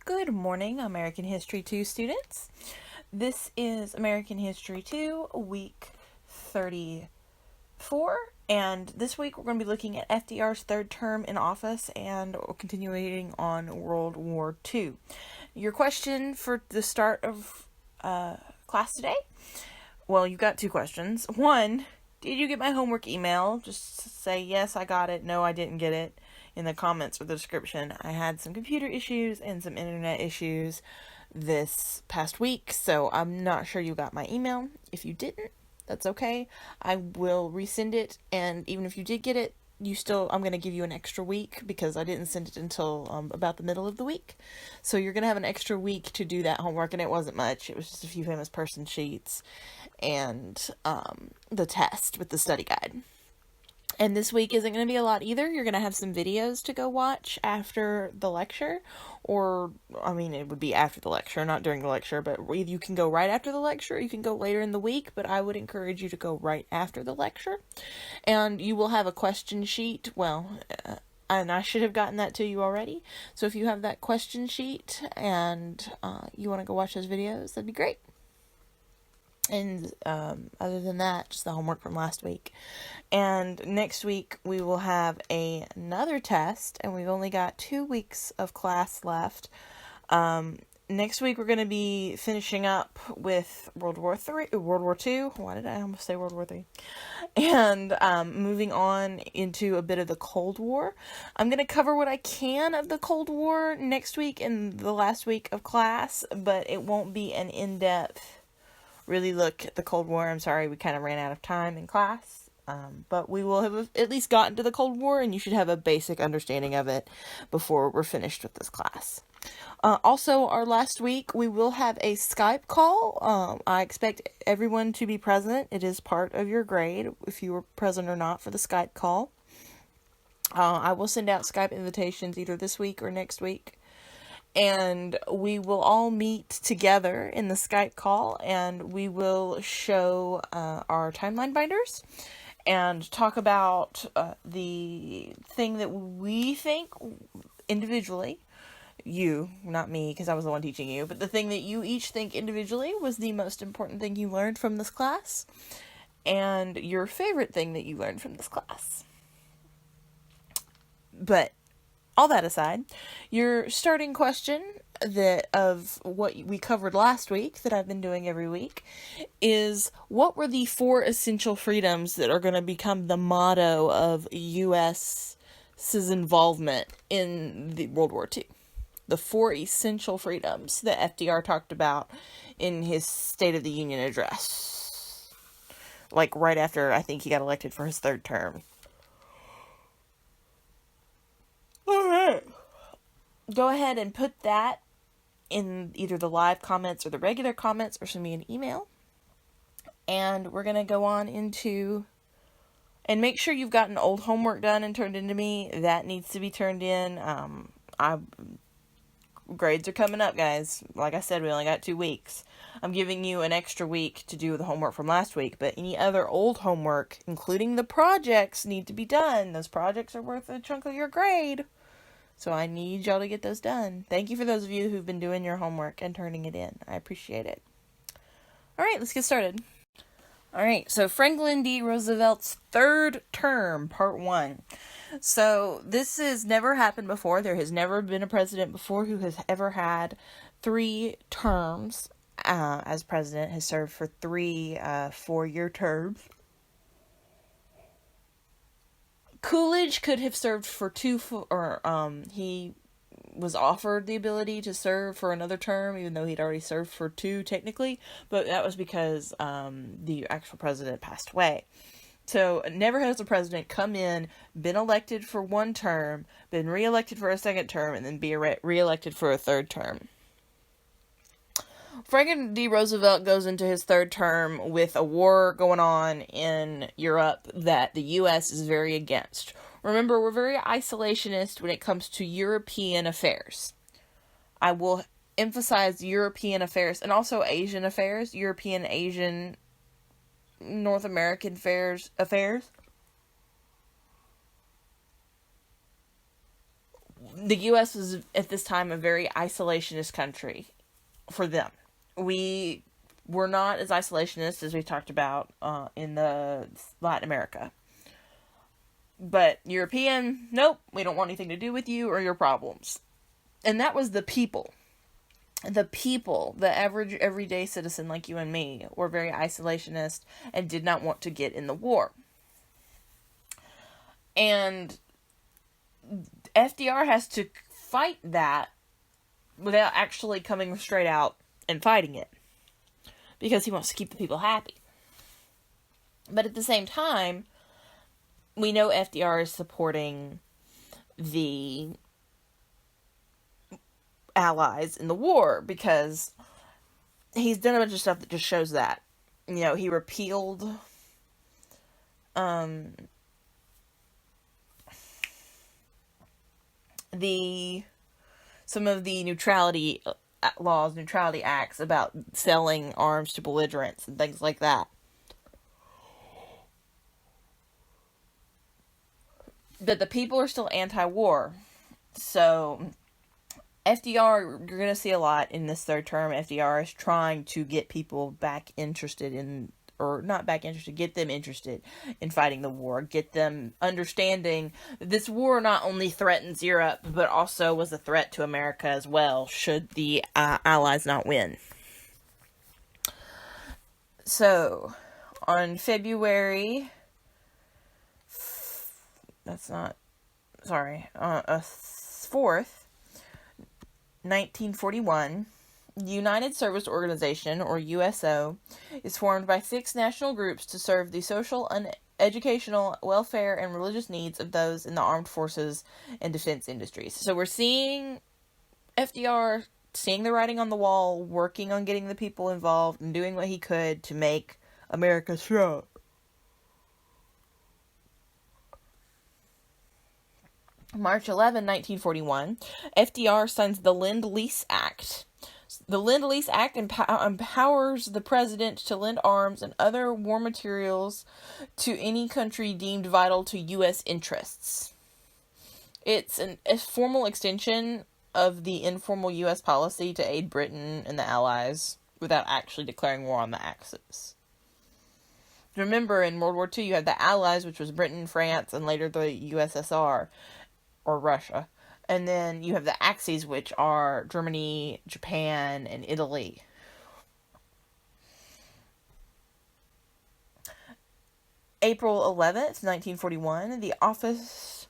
Good morning, American History 2 students. This is American History 2, week 34, and this week we're going to be looking at FDR's third term in office and continuing on World War II. Your question for the start of class today? Well, you've got two questions. One, did you get my homework email? Just say, yes, I got it, no, I didn't get it, in the comments or the description. I had some computer issues and some internet issues this past week, so I'm not sure you got my email. If you didn't, that's okay. I will resend it, and even if you did get it, I'm going to give you an extra week because I didn't send it until about the middle of the week. So you're going to have an extra week to do that homework, and it wasn't much. It was just a few famous person sheets and the test with the study guide. And this week isn't going to be a lot either. You're going to have some videos to go watch after the lecture, it would be after the lecture, not during the lecture, but you can go right after the lecture, you can go later in the week, but I would encourage you to go right after the lecture. And you will have a question sheet, and I should have gotten that to you already. So if you have that question sheet and you want to go watch those videos, that'd be great. And other than that, just the homework from last week. And next week we will have another test, and we've only got 2 weeks of class left. Next week we're going to be finishing up with World War II. Why did I almost say World War III? And moving on into a bit of the Cold War. I'm going to cover what I can of the Cold War next week in the last week of class, but it won't be an in-depth really look at the Cold War. I'm sorry, we kind of ran out of time in class, but we will have at least gotten to the Cold War, and you should have a basic understanding of it before we're finished with this class. Also, our last week, we will have a Skype call. I expect everyone to be present. It is part of your grade, if you were present or not, for the Skype call. I will send out Skype invitations either this week or next week. And we will all meet together in the Skype call, and we will show our timeline binders and talk about the thing that we think individually, you, not me, because I was the one teaching you, but the thing that you each think individually was the most important thing you learned from this class, and your favorite thing that you learned from this class. But all that aside, your starting question of what we covered last week that I've been doing every week is, what were the 4 essential freedoms that are going to become the motto of U.S.'s involvement in the World War II? The 4 essential freedoms that FDR talked about in his State of the Union address. Like right after I think he got elected for his third term. Alright. Go ahead and put that in either the live comments or the regular comments, or send me an email. And we're going to go on into, and make sure you've gotten old homework done and turned into me. That needs to be turned in. Grades are coming up, guys. Like I said, we only got 2 weeks. I'm giving you an extra week to do the homework from last week, but any other old homework, including the projects, need to be done. Those projects are worth a chunk of your grade. So I need y'all to get those done. Thank you for those of you who've been doing your homework and turning it in. I appreciate it. Alright, let's get started. Alright, so Franklin D. Roosevelt's third term, part 1. So this has never happened before. There has never been a president before who has ever had 3 terms as president, has served for 3 4-year terms. Coolidge could have served for 2, he was offered the ability to serve for another term, even though he'd already served for 2 technically, but that was because the actual president passed away. So never has a president come in, been elected for 1 term, been re-elected for a 2nd term, and then be re-elected for a 3rd term. Franklin D. Roosevelt goes into his 3rd term with a war going on in Europe that the U.S. is very against. Remember, we're very isolationist when it comes to European affairs. I will emphasize European affairs and also Asian affairs, European, Asian, North American affairs. the U.S. was at this time a very isolationist country for them. We were not as isolationist as we talked about in the Latin America. But European, nope, we don't want anything to do with you or your problems. And that was the people. The people, the average everyday citizen like you and me, were very isolationist and did not want to get in the war. And FDR has to fight that without actually coming straight out and fighting it, because he wants to keep the people happy. But at the same time, we know FDR is supporting the Allies in the war, because he's done a bunch of stuff that just shows that. You know, he repealed some of the neutrality laws, neutrality acts about selling arms to belligerents and things like that. But the people are still anti-war. So FDR, you're going to see a lot in this third term. FDR is trying to get people back interested in, or not back interested, get them interested in fighting the war. Get them understanding that this war not only threatens Europe, but also was a threat to America as well, should the Allies not win. So, on February 4th, 1941, the United Service Organization, or USO, is formed by 6 national groups to serve the social, educational, welfare, and religious needs of those in the armed forces and defense industries. So we're seeing FDR seeing the writing on the wall, working on getting the people involved, and doing what he could to make America strong. March 11, 1941, FDR signs the Lend-Lease Act. The Lend-Lease Act empowers the president to lend arms and other war materials to any country deemed vital to U.S. interests. It's a formal extension of the informal U.S. policy to aid Britain and the Allies without actually declaring war on the Axis. Remember, in World War II, you had the Allies, which was Britain, France, and later the USSR, or Russia. And then you have the Axes, which are Germany, Japan, and Italy. April 11th, 1941, the Office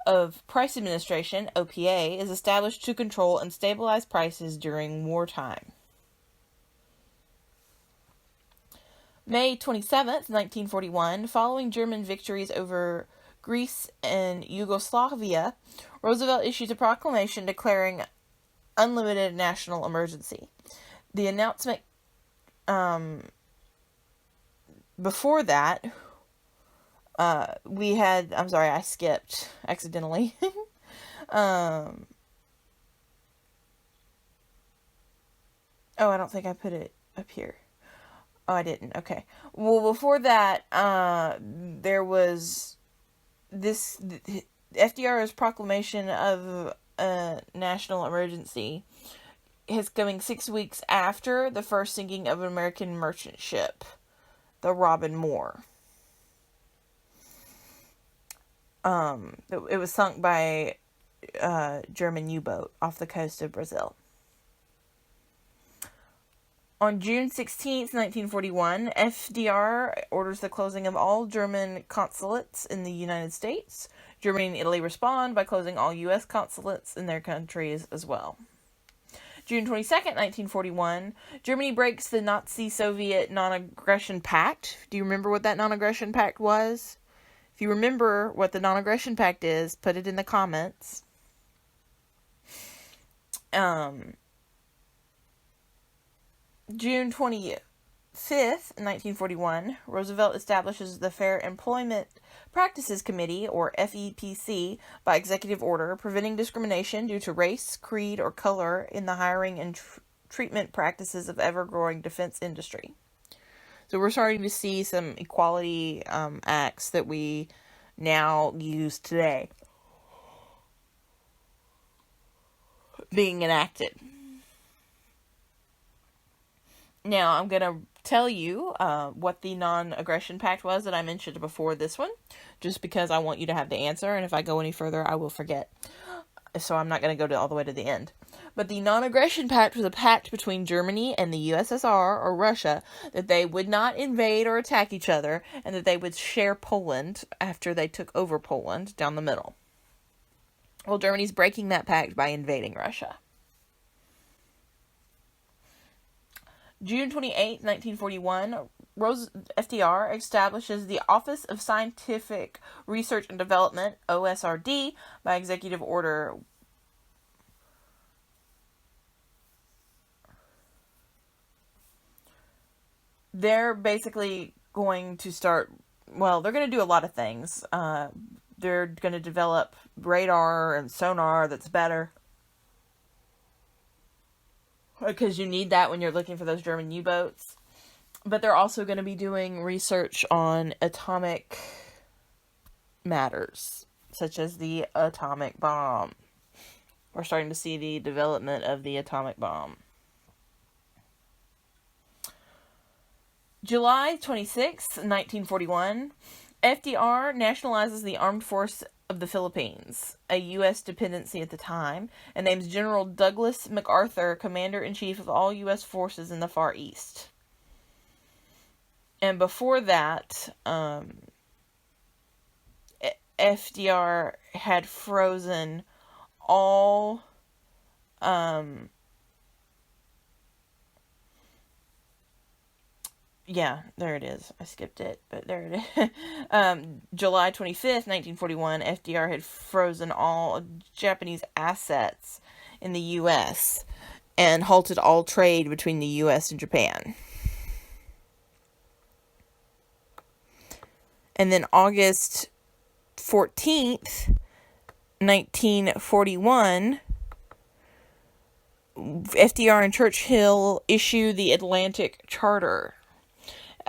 of Price Administration, OPA, is established to control and stabilize prices during wartime. May 27th, 1941, following German victories over Greece and Yugoslavia, Roosevelt issues a proclamation declaring unlimited national emergency. The announcement, before that, we had, I'm sorry, I skipped accidentally. Oh, I don't think I put it up here. Oh, I didn't. Okay. Well, before that, there was this FDR's proclamation of a national emergency is coming 6 weeks after the first sinking of an American merchant ship, the Robin Moore. It was sunk by a German U-boat off the coast of Brazil. On June 16th, 1941, FDR orders the closing of all German consulates in the United States. Germany and Italy respond by closing all U.S. consulates in their countries as well. June 22nd, 1941, Germany breaks the Nazi-Soviet Non-Aggression Pact. Do you remember what that Non-Aggression Pact was? If you remember what the Non-Aggression Pact is, put it in the comments. June 25th, 1941, Roosevelt establishes the Fair Employment Practices Committee, or FEPC, by executive order, preventing discrimination due to race, creed, or color in the hiring and treatment practices of ever-growing defense industry. So we're starting to see some equality acts that we now use today. being enacted. Now, I'm going to tell you what the non-aggression pact was that I mentioned before this one, just because I want you to have the answer, and if I go any further, I will forget. So I'm not going to go all the way to the end. But the non-aggression pact was a pact between Germany and the USSR, or Russia, that they would not invade or attack each other, and that they would share Poland after they took over Poland down the middle. Well, Germany's breaking that pact by invading Russia. June 28, 1941, FDR establishes the Office of Scientific Research and Development, OSRD, by executive order. They're basically going to start, well, they're going to do a lot of things. They're going to develop radar and sonar that's better, because you need that when you're looking for those German U-boats. But they're also going to be doing research on atomic matters, such as the atomic bomb. We're starting to see the development of the atomic bomb. July 26, 1941, FDR nationalizes the Armed Force of the Philippines, a U.S. dependency at the time, and names General Douglas MacArthur Commander-in-Chief of all U.S. forces in the Far East. And before that, FDR had frozen all yeah, there it is. I skipped it, but there it is. July 25th, 1941, FDR had frozen all Japanese assets in the U.S. and halted all trade between the U.S. and Japan. And then August 14th, 1941, FDR and Churchill issue the Atlantic Charter.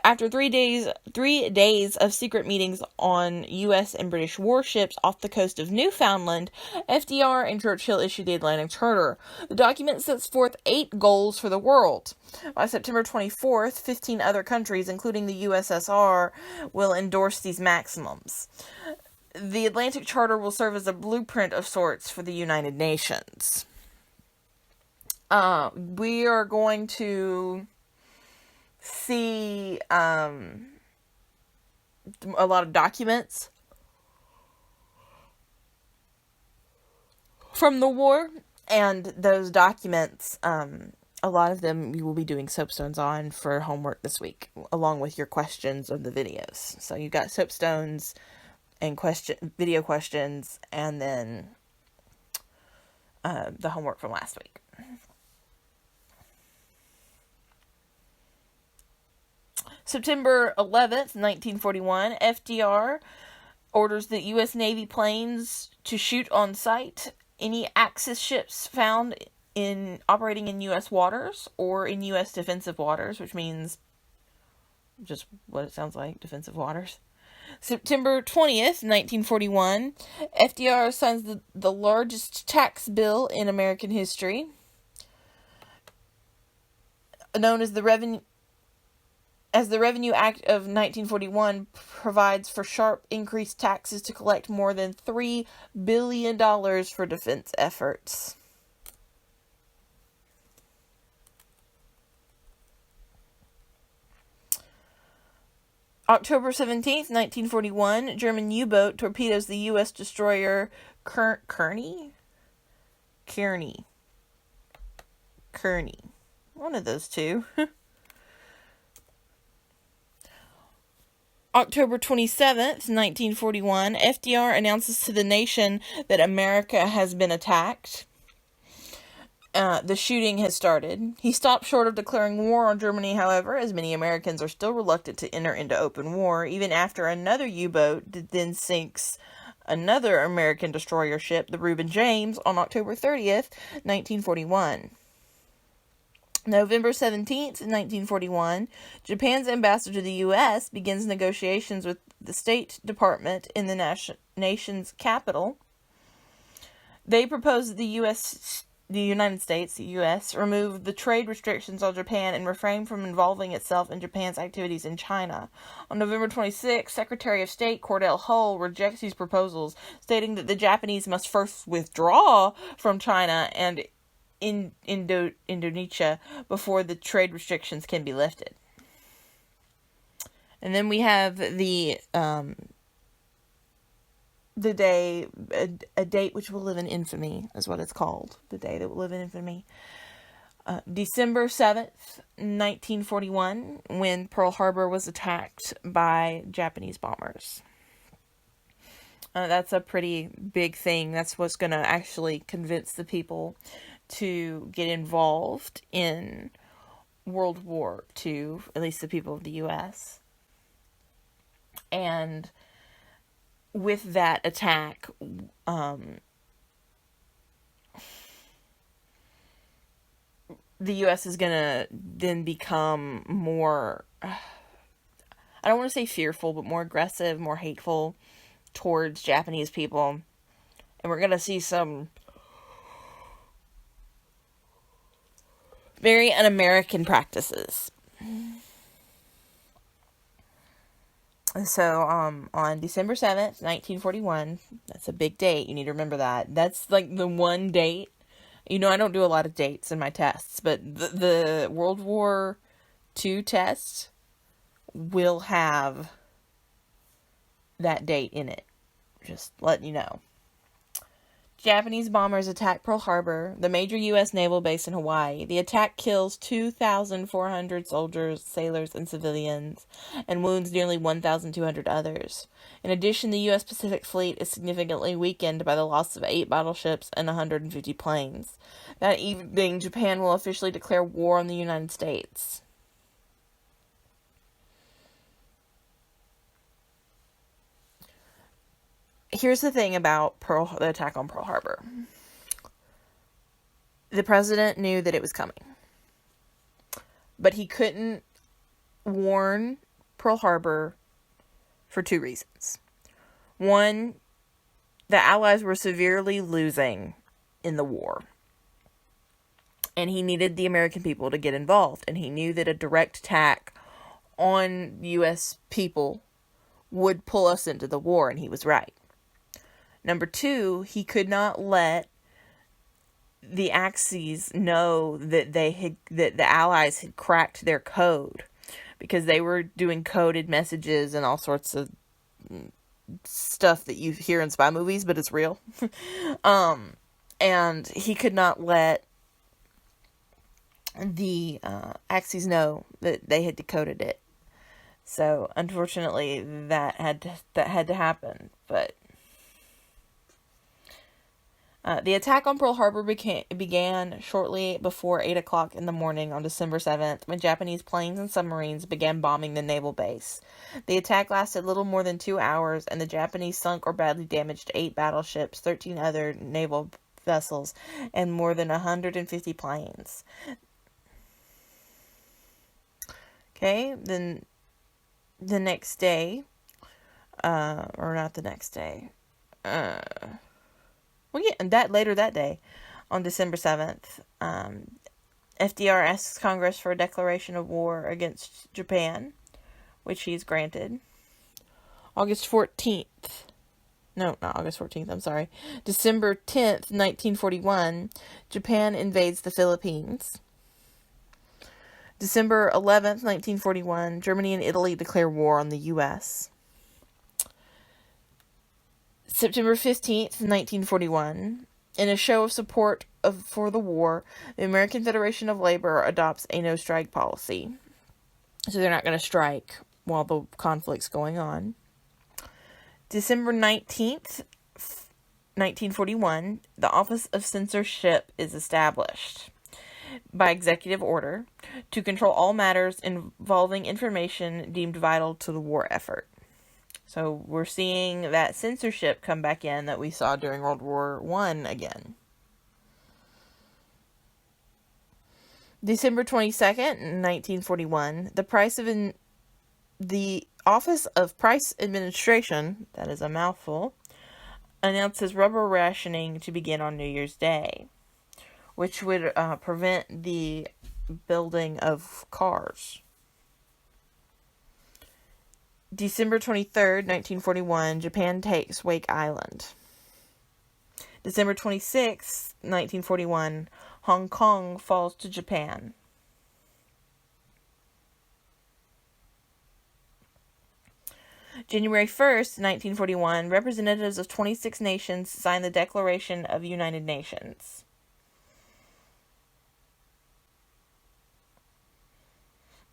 After 3 days of secret meetings on U.S. and British warships off the coast of Newfoundland, FDR and Churchill issued the Atlantic Charter. The document sets forth 8 goals for the world. By September 24th, 15 other countries, including the USSR, will endorse these maximums. The Atlantic Charter will serve as a blueprint of sorts for the United Nations. We are going to see a lot of documents from the war, and those documents, a lot of them you will be doing soapstones on for homework this week, along with your questions of the videos. So you've got soapstones and video questions, and then the homework from last week. September 11th, 1941, FDR orders the U.S. Navy planes to shoot on sight any Axis ships found operating in U.S. waters or in U.S. defensive waters, which means just what it sounds like, defensive waters. September 20th, 1941, FDR signs the largest tax bill in American history, known as the Revenue Act of 1941, provides for sharp increased taxes to collect more than $3 billion for defense efforts. October 17th, 1941, German U-boat torpedoes the U.S. destroyer Kearney? One of those two. October 27th, 1941, FDR announces to the nation that America has been attacked. The shooting has started. He stopped short of declaring war on Germany, however, as many Americans are still reluctant to enter into open war, even after another U-boat then sinks another American destroyer ship, the Reuben James, on October 30th, 1941. November 17th, 1941, Japan's ambassador to the U.S. begins negotiations with the State Department in the nation's capital. They propose that the United States, the U.S., removed the trade restrictions on Japan and refrained from involving itself in Japan's activities in China. On November 26, Secretary of State Cordell Hull rejects these proposals, stating that the Japanese must first withdraw from China and Indonesia before the trade restrictions can be lifted. And then we have the day, a date which will live in infamy, is what it's called. The day that will live in infamy. December 7th, 1941, when Pearl Harbor was attacked by Japanese bombers. That's a pretty big thing. That's what's going to actually convince the people to get involved in World War II, at least the people of the U.S. And with that attack, the U.S. is going to then become more, I don't want to say fearful, but more aggressive, more hateful towards Japanese people. And we're going to see some very un-American practices. So, on December 7th, 1941, that's a big date. You need to remember that. That's like the one date. You know, I don't do a lot of dates in my tests, but the World War II test will have that date in it. Just letting you know. Japanese bombers attack Pearl Harbor, the major U.S. naval base in Hawaii. The attack kills 2,400 soldiers, sailors, and civilians, and wounds nearly 1,200 others. In addition, the U.S. Pacific Fleet is significantly weakened by the loss of 8 battleships and 150 planes. That evening, Japan will officially declare war on the United States. Here's the thing about the attack on Pearl Harbor. The president knew that it was coming. But he couldn't warn Pearl Harbor for 2 reasons. One, the Allies were severely losing in the war. And he needed the American people to get involved. And he knew that a direct attack on U.S. people would pull us into the war, and he was right. Number 2, he could not let the Axis know that that the Allies had cracked their code, because they were doing coded messages and all sorts of stuff that you hear in spy movies, but it's real. And he could not let the Axis know that they had decoded it. So unfortunately, that had to happen, but. The attack on Pearl Harbor began shortly before 8 o'clock in the morning on December 7th, when Japanese planes and submarines began bombing the naval base. The attack lasted little more than 2 hours, and the Japanese sunk or badly damaged 8 battleships, 13 other naval vessels, and more than 150 planes. Okay, then the next day, or not the next day, well, yeah, later that day, on December 7th, FDR asks Congress for a declaration of war against Japan, which he's granted. August 14th. No, not August 14th, I'm sorry. December 10th, 1941, Japan invades the Philippines. December 11th, 1941, Germany and Italy declare war on the U.S. September 15th, 1941, in a show of support for the war, the American Federation of Labor adopts a no-strike policy. So they're not going to strike while the conflict's going on. December 19th, 1941, the Office of Censorship is established by executive order to control all matters involving information deemed vital to the war effort. So we're seeing that censorship come back in that we saw during World War I again. December 22nd, 1941, the Office of Price Administration, that is a mouthful, announces rubber rationing to begin on New Year's Day. which would prevent the building of cars. December 23rd, 1941, Japan takes Wake Island. December 26th, 1941, Hong Kong falls to Japan. January 1st, 1941, representatives of 26 nations sign the Declaration of United Nations.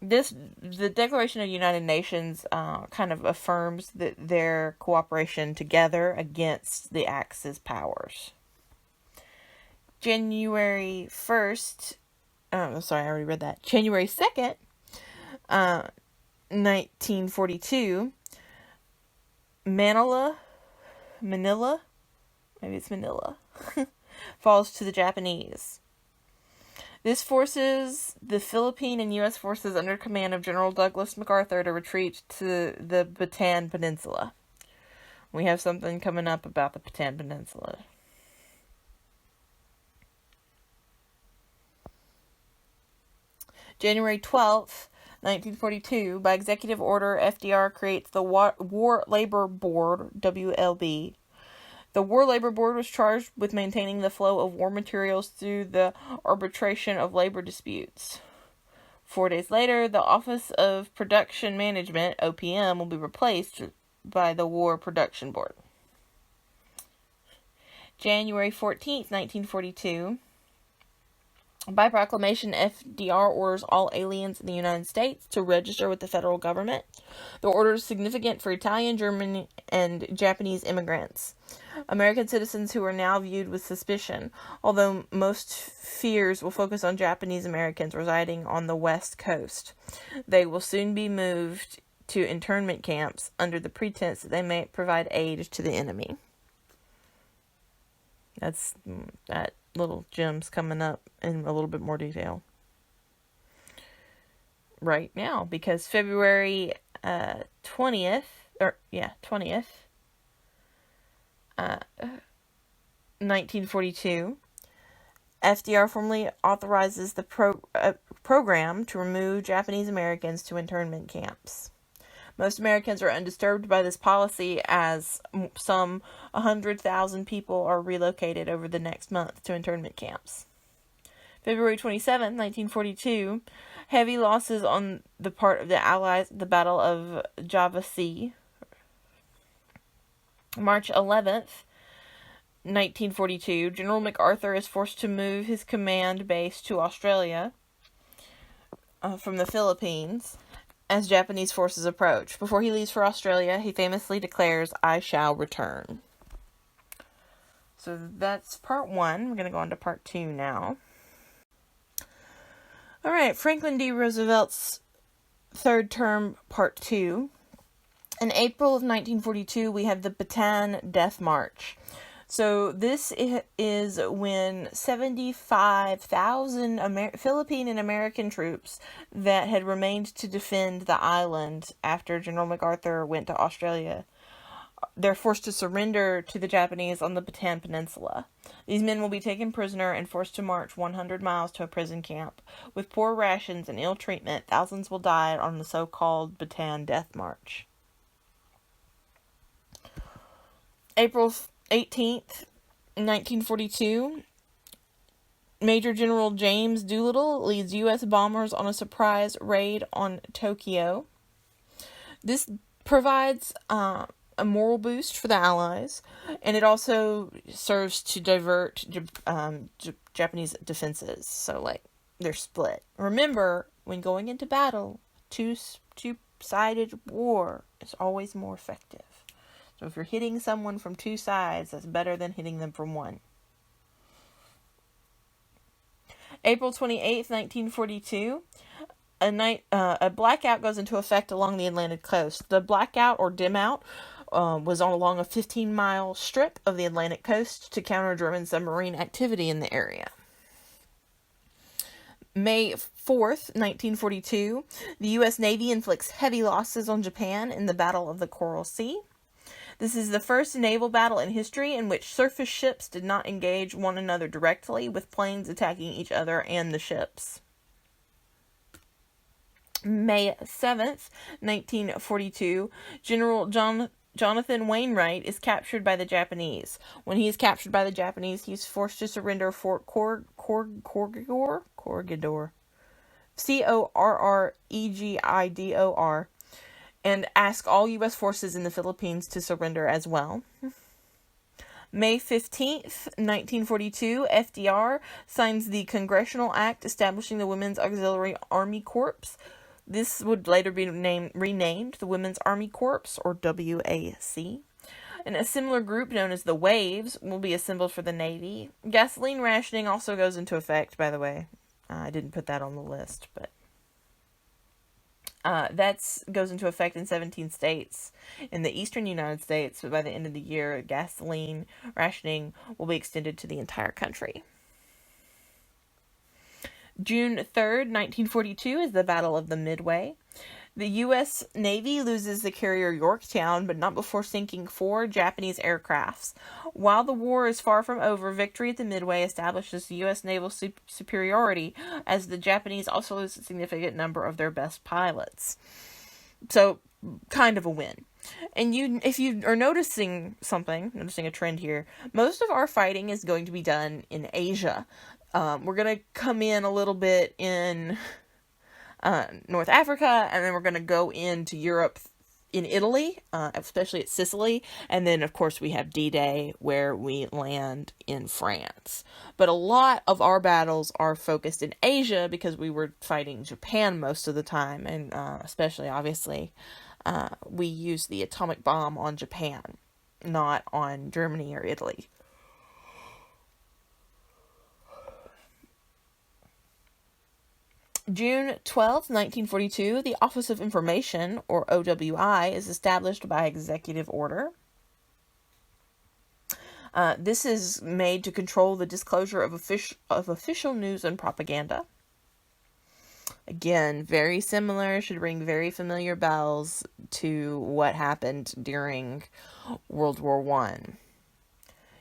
The Declaration of United Nations kind of affirms their cooperation together against the Axis powers. January 1st, sorry, I already read that. January 2nd, 1942, Manila, maybe it's Manila, falls to the Japanese. This forces the Philippine and U.S. forces under command of General Douglas MacArthur to retreat to the Bataan Peninsula. We have something coming up about the Bataan Peninsula. January 12th, 1942, by executive order, FDR creates the War Labor Board, WLB. The War Labor Board was charged with maintaining the flow of war materials through the arbitration of labor disputes. 4 days later, the Office of Production Management, OPM, will be replaced by the War Production Board. January 14th, 1942, by proclamation, FDR orders all aliens in the United States to register with the federal government. The order is significant for Italian, German, and Japanese immigrants, American citizens who are now viewed with suspicion, although most fears will focus on Japanese Americans residing on the West Coast. They will soon be moved to internment camps under the pretense that they may provide aid to the enemy. That little gem's coming up in a little bit more detail right now, because February 20th, 1942, FDR formally authorizes the program to remove Japanese Americans to internment camps. Most Americans are undisturbed by this policy, as some 100,000 people are relocated over the next month to internment camps. February 27, 1942, heavy losses on the part of the Allies at the Battle of Java Sea. March 11th, 1942, General MacArthur is forced to move his command base to Australia from the Philippines as Japanese forces approach. Before he leaves for Australia, he famously declares, "I shall return." So that's part 1. We're going to go on to part 2 now. Alright, Franklin D. Roosevelt's third term, part 2. In April of 1942, we have the Bataan Death March. So this is when 75,000 Philippine and American troops that had remained to defend the island after General MacArthur went to Australia, they're forced to surrender to the Japanese on the Bataan Peninsula. These men will be taken prisoner and forced to march 100 miles to a prison camp. With poor rations and ill treatment, thousands will die on the so-called Bataan Death March. April 18th, 1942, Major General James Doolittle leads U.S. bombers on a surprise raid on Tokyo. This provides a moral boost for the Allies, and it also serves to divert Japanese defenses. So, they're split. Remember, when going into battle, two-sided war is always more effective. So if you're hitting someone from 2 sides, that's better than hitting them from 1. April 28th, 1942, a blackout goes into effect along the Atlantic coast. The blackout, or dim out, was along a 15-mile strip of the Atlantic coast to counter German submarine activity in the area. May 4th, 1942, the U.S. Navy inflicts heavy losses on Japan in the Battle of the Coral Sea. This is the first naval battle in history in which surface ships did not engage one another directly, with planes attacking each other and the ships. May 7th, 1942, General Jonathan Wainwright is captured by the Japanese. When he is captured by the Japanese, he is forced to surrender Fort Corregidor, Corregidor, and ask all U.S. forces in the Philippines to surrender as well. May 15th, 1942, FDR signs the Congressional Act establishing the Women's Auxiliary Army Corps. This would later be renamed the Women's Army Corps, or WAC. And a similar group known as the Waves will be assembled for the Navy. Gasoline rationing also goes into effect, by the way. I didn't put that on the list, but that goes into effect in 17 states in the eastern United States, but by the end of the year, gasoline rationing will be extended to the entire country. June 3rd, 1942 is the Battle of the Midway. The U.S. Navy loses the carrier Yorktown, but not before sinking 4 Japanese aircrafts. While the war is far from over, victory at the Midway establishes U.S. naval superiority, as the Japanese also lose a significant number of their best pilots. So, kind of a win. And if you are noticing a trend here, most of our fighting is going to be done in Asia. We're going to come in a little bit in North Africa, and then we're going to go into Europe in Italy, especially at Sicily, and then of course we have D-Day where we land in France. But a lot of our battles are focused in Asia because we were fighting Japan most of the time, and especially obviously we used the atomic bomb on Japan, not on Germany or Italy. June 12th, 1942, the Office of Information, or OWI, is established by executive order. This is made to control the disclosure of official news and propaganda. Again, very similar, should ring very familiar bells to what happened during World War I.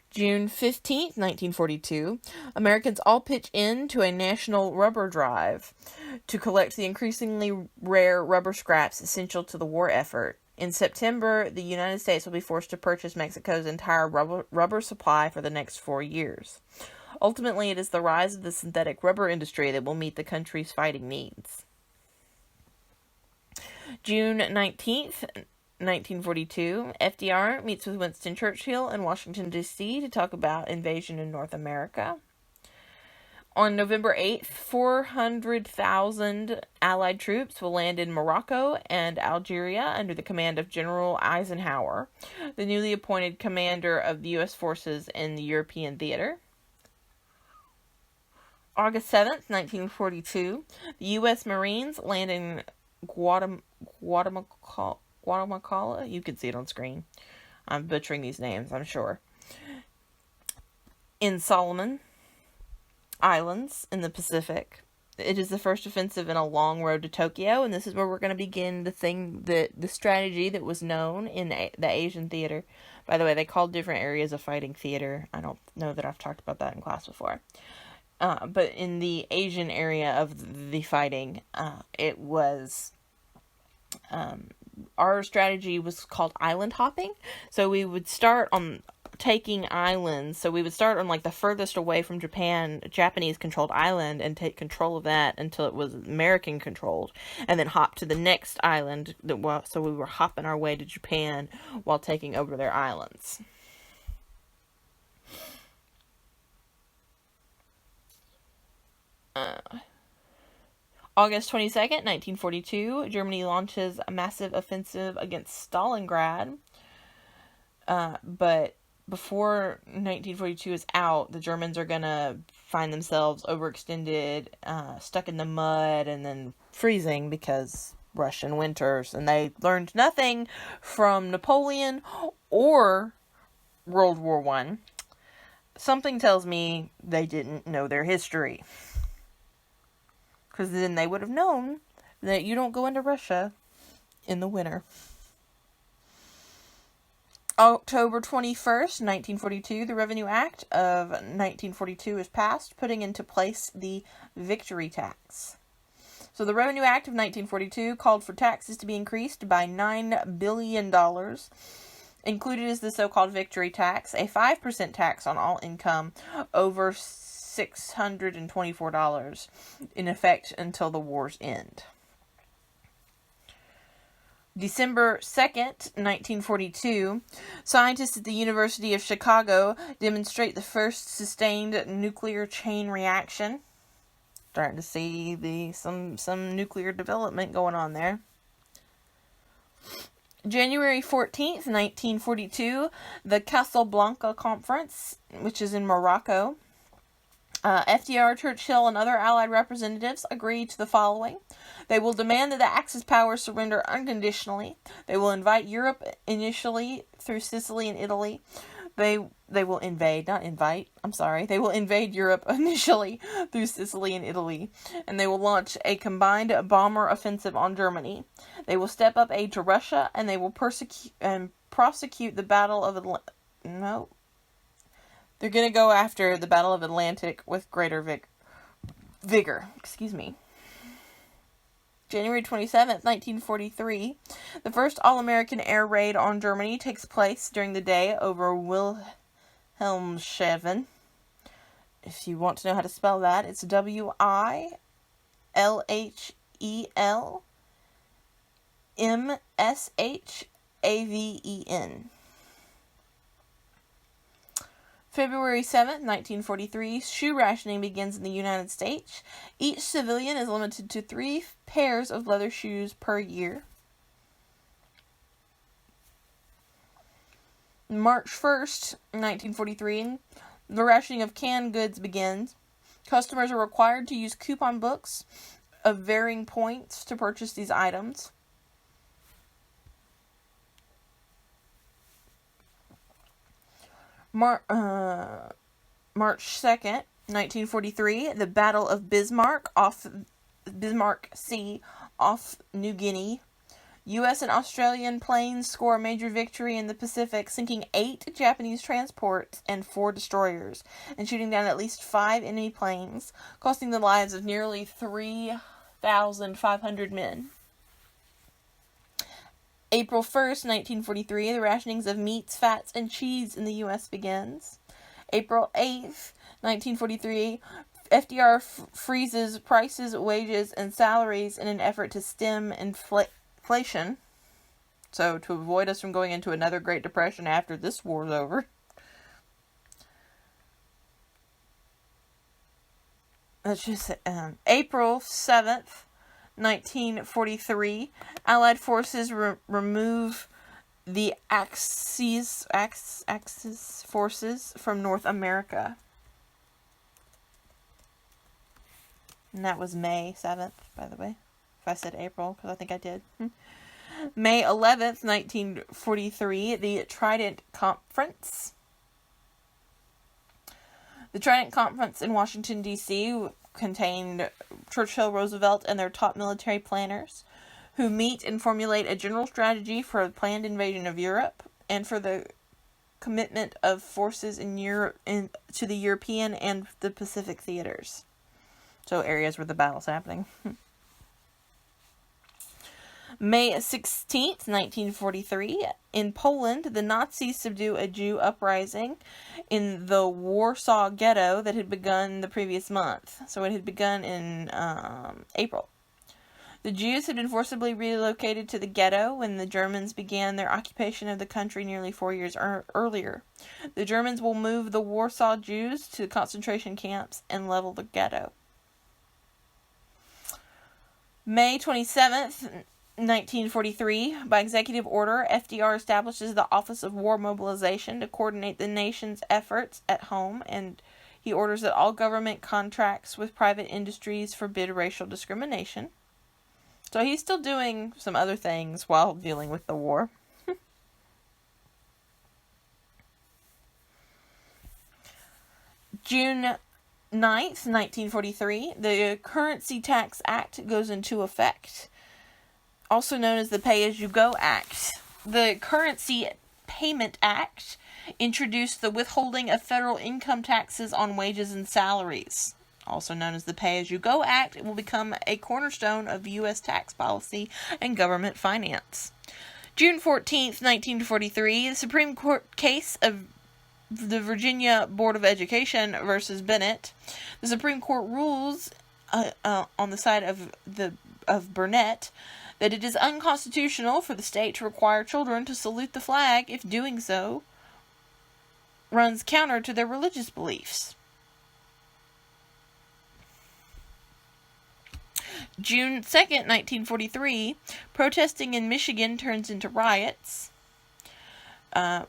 June 15th, 1942, Americans all pitch in to a national rubber drive to collect the increasingly rare rubber scraps essential to the war effort. In September, the United States will be forced to purchase Mexico's entire rubber supply for the next 4 years. Ultimately, it is the rise of the synthetic rubber industry that will meet the country's fighting needs. June 19th, 1942, FDR meets with Winston Churchill in Washington, D.C. to talk about invasion in North America. On November 8th, 400,000 Allied troops will land in Morocco and Algeria under the command of General Eisenhower, the newly appointed commander of the U.S. forces in the European theater. August 7th, 1942, the U.S. Marines land in Guatemala. You can see it on screen. I'm butchering these names, I'm sure. In Solomon Islands in the Pacific. It is the first offensive in a long road to Tokyo, and this is where we're going to begin the strategy that was known in the Asian theater. By the way, they called different areas of fighting theater. I don't know that I've talked about that in class before. But in the Asian area of the fighting, it was... our strategy was called island hopping. So we would start on taking islands. So we would start on like the furthest away from Japan, Japanese controlled island, and take control of that until it was American controlled, and then hop to the next island. So we were hopping our way to Japan while taking over their islands. August 22nd, 1942, Germany launches a massive offensive against Stalingrad. But before 1942 is out, the Germans are going to find themselves overextended, stuck in the mud, and then freezing because Russian winters. And they learned nothing from Napoleon or World War I. Something tells me they didn't know their history. Because then they would have known that you don't go into Russia in the winter. October 21st, 1942, the Revenue Act of 1942 is passed, putting into place the victory tax. So the Revenue Act of 1942 called for taxes to be increased by $9 billion. Included is the so-called victory tax, a 5% tax on all income over $624, in effect until the war's end. December 2nd, 1942, scientists at the University of Chicago demonstrate the first sustained nuclear chain reaction. Starting to see some nuclear development going on there. January 14th, 1942, the Casablanca Conference, which is in Morocco. FDR, Churchill, and other Allied representatives agreed to the following. They will demand that the Axis powers surrender unconditionally. They will invite Europe initially through Sicily and Italy. They will invade, not invite, I'm sorry. They will invade Europe initially through Sicily and Italy. And they will launch a combined bomber offensive on Germany. They will step up aid to Russia, and they will prosecute the Battle of No. They're going to go after the Battle of Atlantic with greater vigor. Excuse me. January 27th, 1943, the first all-American air raid on Germany takes place during the day over Wilhelmshaven. If you want to know how to spell that, it's Wilhelmshaven. February 7th, 1943, shoe rationing begins in the United States. Each civilian is limited to 3 pairs of leather shoes per year. March 1st, 1943, the rationing of canned goods begins. Customers are required to use coupon books of varying points to purchase these items. March 2nd, 1943, the Battle of Bismarck Sea off New Guinea. U.S. and Australian planes score a major victory in the Pacific, sinking 8 Japanese transports and 4 destroyers, and shooting down at least 5 enemy planes, costing the lives of nearly 3,500 men. April 1st, 1943, the rationings of meats, fats, and cheese in the U.S. begins. April 8th, 1943, FDR freezes prices, wages, and salaries in an effort to stem inflation. So, to avoid us from going into another Great Depression after this war's over. Let's just say, April 7th, 1943, Allied forces remove the Axis forces from North America. And that was May 7th, by the way. If I said April, because I think I did. May 11th, 1943, the Trident Conference. The Trident Conference in Washington, D.C. contained Churchill, Roosevelt, and their top military planners, who meet and formulate a general strategy for a planned invasion of Europe and for the commitment of forces in Europe to the European and the Pacific theaters. So areas where the battle's happening. May 16th, 1943, in Poland, the Nazis subdue a Jew uprising in the Warsaw Ghetto that had begun the previous month. So it had begun in April. The Jews had been forcibly relocated to the ghetto when the Germans began their occupation of the country nearly 4 years earlier. The Germans will move the Warsaw Jews to concentration camps and level the ghetto. May 27th, 1943, by executive order, FDR establishes the Office of War Mobilization to coordinate the nation's efforts at home, and he orders that all government contracts with private industries forbid racial discrimination. So he's still doing some other things while dealing with the war. June 9th, 1943, the Currency Tax Act goes into effect, also known as the Pay-As-You-Go Act. The Currency Payment Act introduced the withholding of federal income taxes on wages and salaries. Also known as the Pay-As-You-Go Act, it will become a cornerstone of U.S. tax policy and government finance. June 14th, 1943, the Supreme Court case of the Virginia Board of Education versus Bennett. The Supreme Court rules on the side of Burnett that it is unconstitutional for the state to require children to salute the flag if doing so runs counter to their religious beliefs. June 2nd, 1943, protesting in Michigan turns into riots.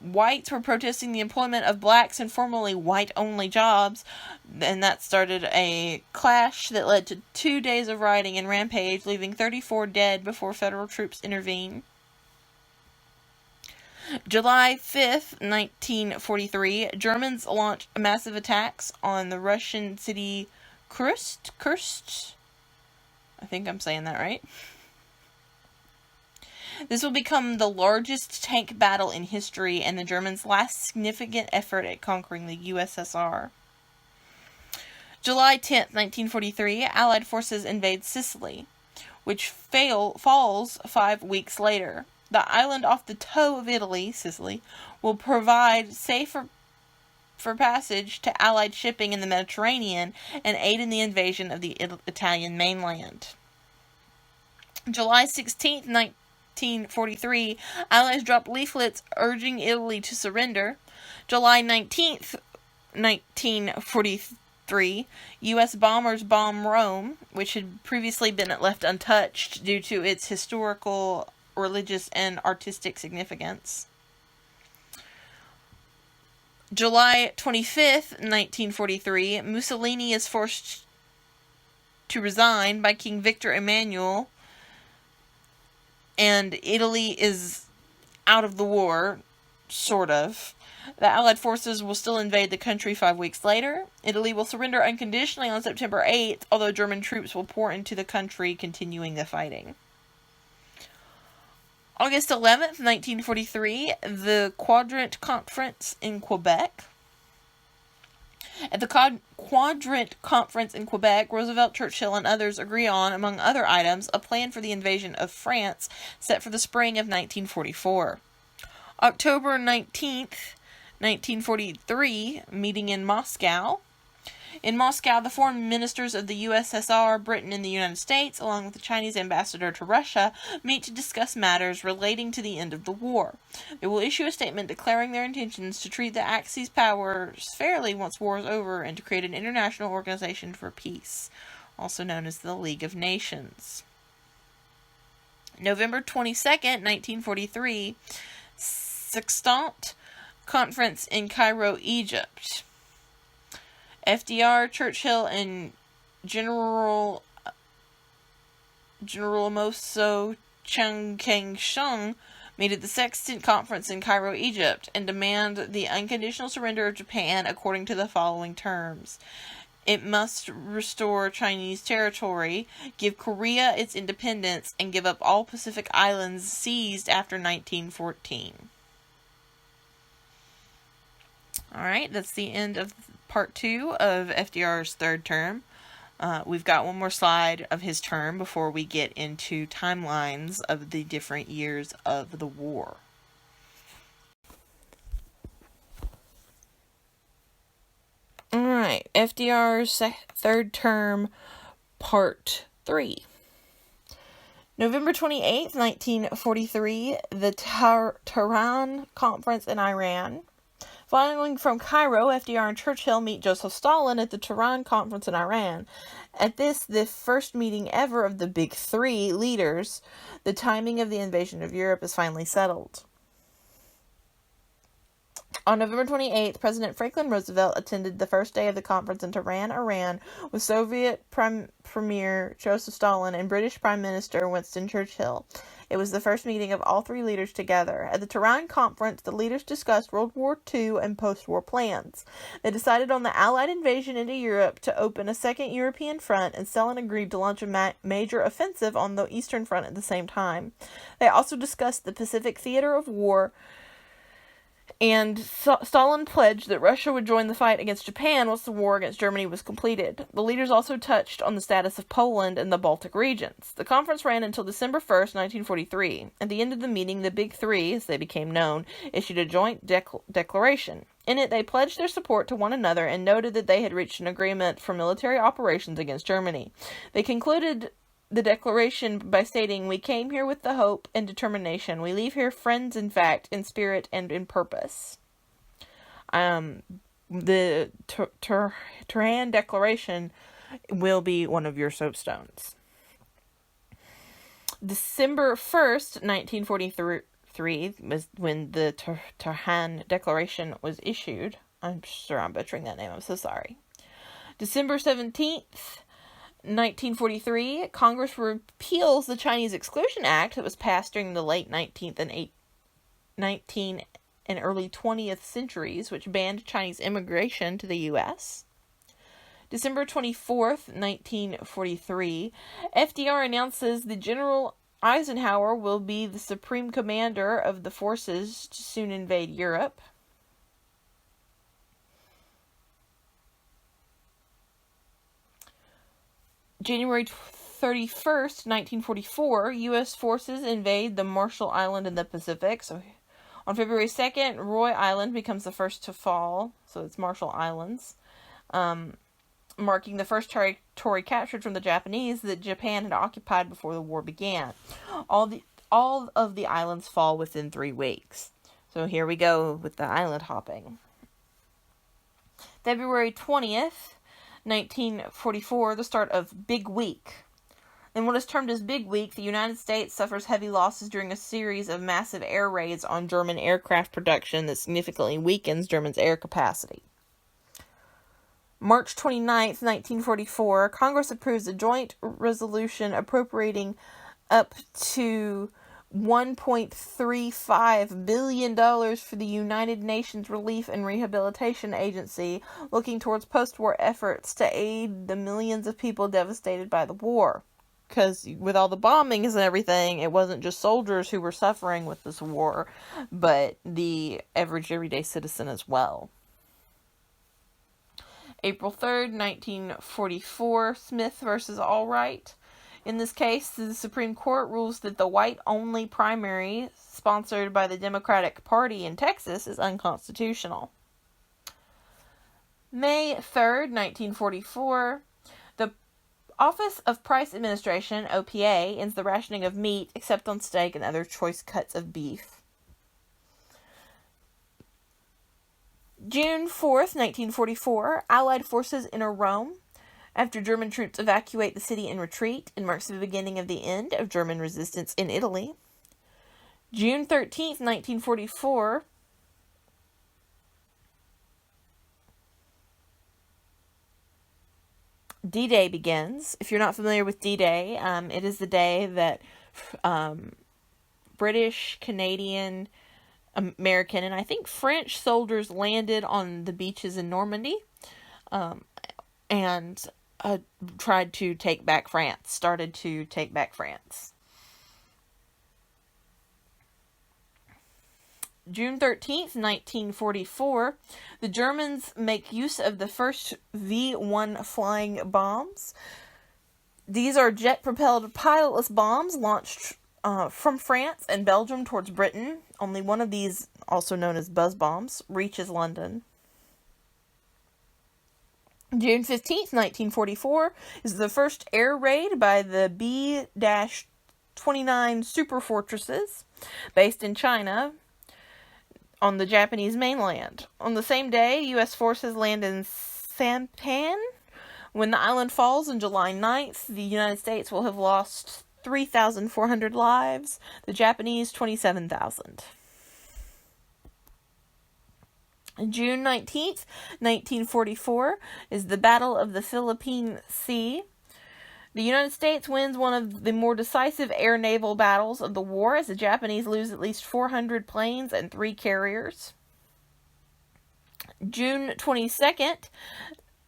Whites were protesting the employment of blacks in formerly white-only jobs, and that started a clash that led to 2 days of rioting and rampage, leaving 34 dead before federal troops intervened. July 5th, 1943, Germans launched massive attacks on the Russian city Kursk. I think I'm saying that right. This will become the largest tank battle in history and the Germans' last significant effort at conquering the USSR. July 10th, 1943, Allied forces invade Sicily, which falls 5 weeks later. The island off the toe of Italy, Sicily, will provide safe for passage to Allied shipping in the Mediterranean and aid in the invasion of the Italian mainland. July 16th, 1943, Allies dropped leaflets urging Italy to surrender. July 19th, 1943, U.S. bombers bomb Rome, which had previously been left untouched due to its historical, religious, and artistic significance. July 25th, 1943, Mussolini is forced to resign by King Victor Emmanuel, and Italy is out of the war, sort of. The Allied forces will still invade the country 5 weeks later. Italy will surrender unconditionally on September 8th, although German troops will pour into the country, continuing the fighting. August 11th, 1943, the Quadrant Conference in Quebec. At the Quadrant Conference in Quebec, Roosevelt, Churchill, and others agree on, among other items, a plan for the invasion of France set for the spring of 1944. October 19th, 1943, meeting in Moscow. In Moscow, the foreign ministers of the USSR, Britain, and the United States, along with the Chinese ambassador to Russia, meet to discuss matters relating to the end of the war. They will issue a statement declaring their intentions to treat the Axis powers fairly once war is over and to create an international organization for peace, also known as the League of Nations. November 22nd, 1943, Sextant Conference in Cairo, Egypt. FDR, Churchill, and General Moso Chiang Kai-shek meet at the Sextant Conference in Cairo, Egypt, and demand the unconditional surrender of Japan according to the following terms. It must restore Chinese territory, give Korea its independence, and give up all Pacific islands seized after 1914. Alright, that's the end of Part 2 of FDR's third term. We've got one more slide of his term before we get into timelines of the different years of the war. Alright, FDR's third term, Part 3. November 28th, 1943, the Tehran Conference in Iran. Following from Cairo, FDR and Churchill meet Joseph Stalin at the Tehran Conference in Iran. At this, the first meeting ever of the Big Three leaders, the timing of the invasion of Europe is finally settled. On November 28th, President Franklin Roosevelt attended the first day of the conference in Tehran, Iran, with Soviet Premier Joseph Stalin and British Prime Minister Winston Churchill. It was the first meeting of all three leaders together. At the Tehran Conference, the leaders discussed World War II and post-war plans. They decided on the Allied invasion into Europe to open a second European front, and Stalin agreed to launch a major offensive on the Eastern Front at the same time. They also discussed the Pacific theater of war And Stalin pledged that Russia would join the fight against Japan once the war against Germany was completed. The leaders also touched on the status of Poland and the Baltic regions. The conference ran until December 1st, 1943. At the end of the meeting, the Big Three, as they became known, issued a joint declaration. In it, they pledged their support to one another and noted that they had reached an agreement for military operations against Germany. They concluded the declaration by stating, "We came here with the hope and determination. We leave here friends in fact, in spirit, and in purpose." The Tehran Declaration will be one of your soapstones. December 1st, 1943 was when the Tehran Declaration was issued. I'm sure I'm butchering that name. I'm so sorry. December 17th, 1943, Congress repeals the Chinese Exclusion Act that was passed during the late 19th and 19th and early 20th centuries, which banned Chinese immigration to the U.S. December 24th, 1943, FDR announces that General Eisenhower will be the supreme commander of the forces to soon invade Europe. January 31st, 1944, U.S. forces invade the Marshall Island in the Pacific. So on February 2nd, Roy Island becomes the first to fall. So it's Marshall Islands. Marking the first territory captured from the Japanese that Japan had occupied before the war began. All of the islands fall within 3 weeks. So here we go with the island hopping. February 20th, 1944, the start of Big Week. In what is termed as Big Week, the United States suffers heavy losses during a series of massive air raids on German aircraft production that significantly weakens Germany's air capacity. March 29th, 1944, Congress approves a joint resolution appropriating up to $1.35 billion for the United Nations Relief and Rehabilitation Agency, looking towards post-war efforts to aid the millions of people devastated by the war. Because with all the bombings and everything, it wasn't just soldiers who were suffering with this war, but the average everyday citizen as well. April 3rd, 1944, Smith versus Allwright. In this case, the Supreme Court rules that the white-only primary sponsored by the Democratic Party in Texas is unconstitutional. May 3rd, 1944, the Office of Price Administration, OPA, ends the rationing of meat except on steak and other choice cuts of beef. June 4th, 1944, Allied forces enter Rome. After German troops evacuate the city in retreat, it marks the beginning of the end of German resistance in Italy. June 13th, 1944, D-Day begins. If you're not familiar with D-Day, it is the day that British, Canadian, American, and I think French soldiers landed on the beaches in Normandy and started to take back France. June 13th, 1944, the Germans make use of the first V-1 flying bombs. These are jet-propelled pilotless bombs launched from France and Belgium towards Britain. Only one of these, also known as buzz bombs, reaches London. June 15th, 1944, is the first air raid by the B-29 superfortresses based in China on the Japanese mainland. On the same day, U.S. forces land in Sampan. When the island falls on July 9th, the United States will have lost 3,400 lives, the Japanese 27,000. June 19th, 1944, is the Battle of the Philippine Sea. The United States wins one of the more decisive air-naval battles of the war, as the Japanese lose at least 400 planes and 3 carriers. June 22nd,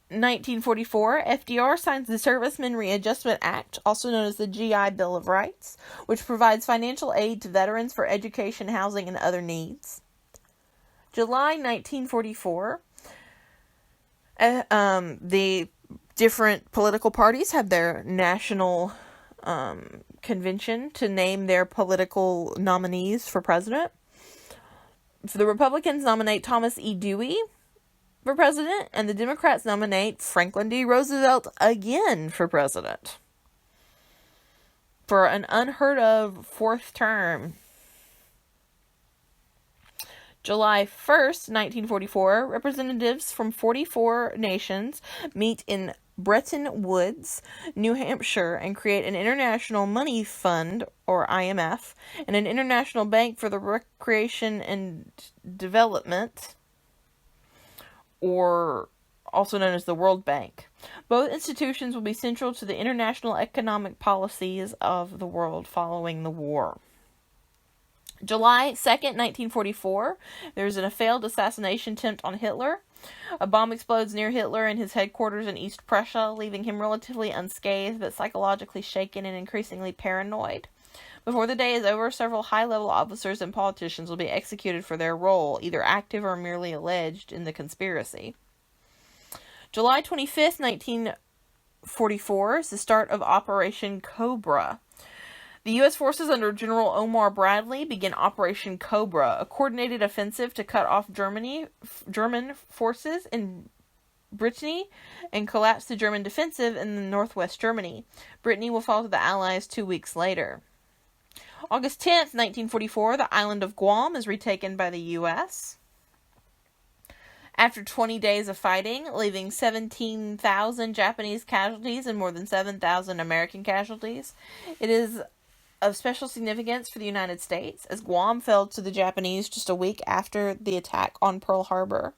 1944, FDR signs the Servicemen Readjustment Act, also known as the GI Bill of Rights, which provides financial aid to veterans for education, housing, and other needs. July 1944, the different political parties have their national convention to name their political nominees for president. So the Republicans nominate Thomas E. Dewey for president, and the Democrats nominate Franklin D. Roosevelt again for president for an unheard of fourth term. July 1st, 1944, representatives from 44 nations meet in Bretton Woods, New Hampshire, and create an International Money Fund, or IMF, and an International Bank for the Recreation and Development, or also known as the World Bank. Both institutions will be central to the international economic policies of the world following the war. July 2nd, 1944, there's a failed assassination attempt on Hitler. A bomb explodes near Hitler in his headquarters in East Prussia, leaving him relatively unscathed but psychologically shaken and increasingly paranoid. Before the day is over, several high-level officers and politicians will be executed for their role, either active or merely alleged, in the conspiracy. July 25th, 1944, is the start of Operation Cobra. The U.S. forces under General Omar Bradley begin Operation Cobra, a coordinated offensive to cut off German forces in Brittany and collapse the German defensive in northwest Germany. Brittany will fall to the Allies 2 weeks later. August 10th, 1944, the island of Guam is retaken by the U.S. After 20 days of fighting, leaving 17,000 Japanese casualties and more than 7,000 American casualties, it is of special significance for the United States, as Guam fell to the Japanese just a week after the attack on Pearl Harbor.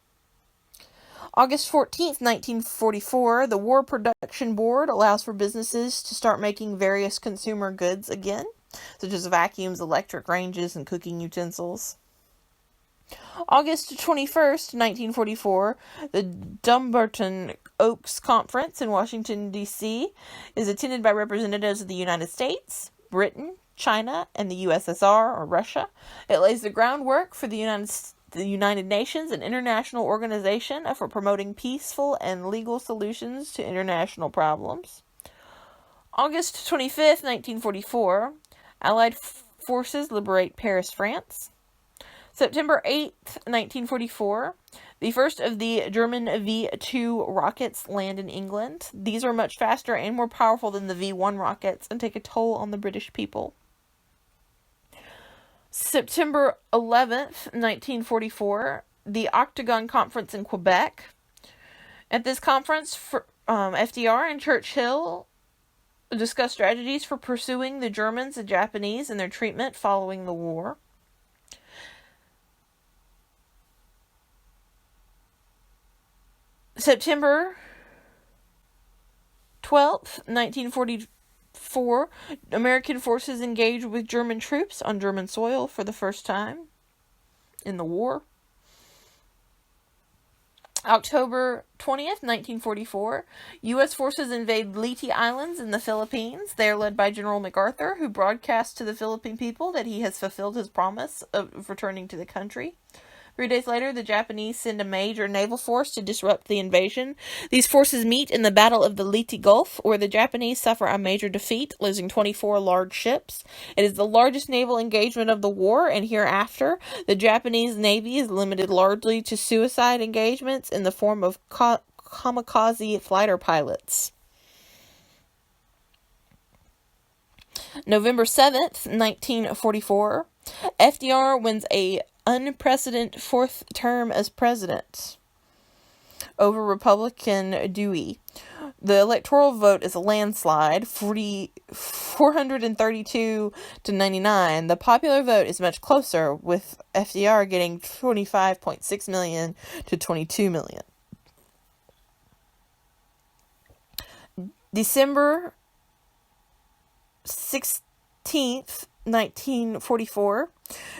August 14th, 1944, the War Production Board allows for businesses to start making various consumer goods again, such as vacuums, electric ranges, and cooking utensils. August 21st, 1944, the Dumbarton Oaks Conference in Washington, D.C. is attended by representatives of the United States, Britain, China, and the USSR, or Russia. It lays the groundwork for the United Nations, an international organization for promoting peaceful and legal solutions to international problems. August 25th, 1944, Allied forces liberate Paris, France. September 8th, 1944, the first of the German V-2 rockets land in England. These are much faster and more powerful than the V-1 rockets and take a toll on the British people. September 11th, 1944, the Octagon Conference in Quebec. At this conference, FDR and Churchill discussed strategies for pursuing the Germans and Japanese and their treatment following the war. September 12th, 1944, American forces engaged with German troops on German soil for the first time in the war. October 20th, 1944, U.S. forces invade Lychee Islands in the Philippines. They are led by General Macarthur, who broadcasts to the Philippine people that he has fulfilled his promise of returning to the country. 3 days later, the Japanese send a major naval force to disrupt the invasion. These forces meet in the Battle of the Leyte Gulf, where the Japanese suffer a major defeat, losing 24 large ships. It is the largest naval engagement of the war, and hereafter, the Japanese Navy is limited largely to suicide engagements in the form of kamikaze fighter pilots. November 7th, 1944, FDR wins a unprecedented fourth term as president over Republican Dewey. The electoral vote is a landslide, 432 to 99. The popular vote is much closer, with FDR getting 25.6 million to 22 million. December 16th, 1944,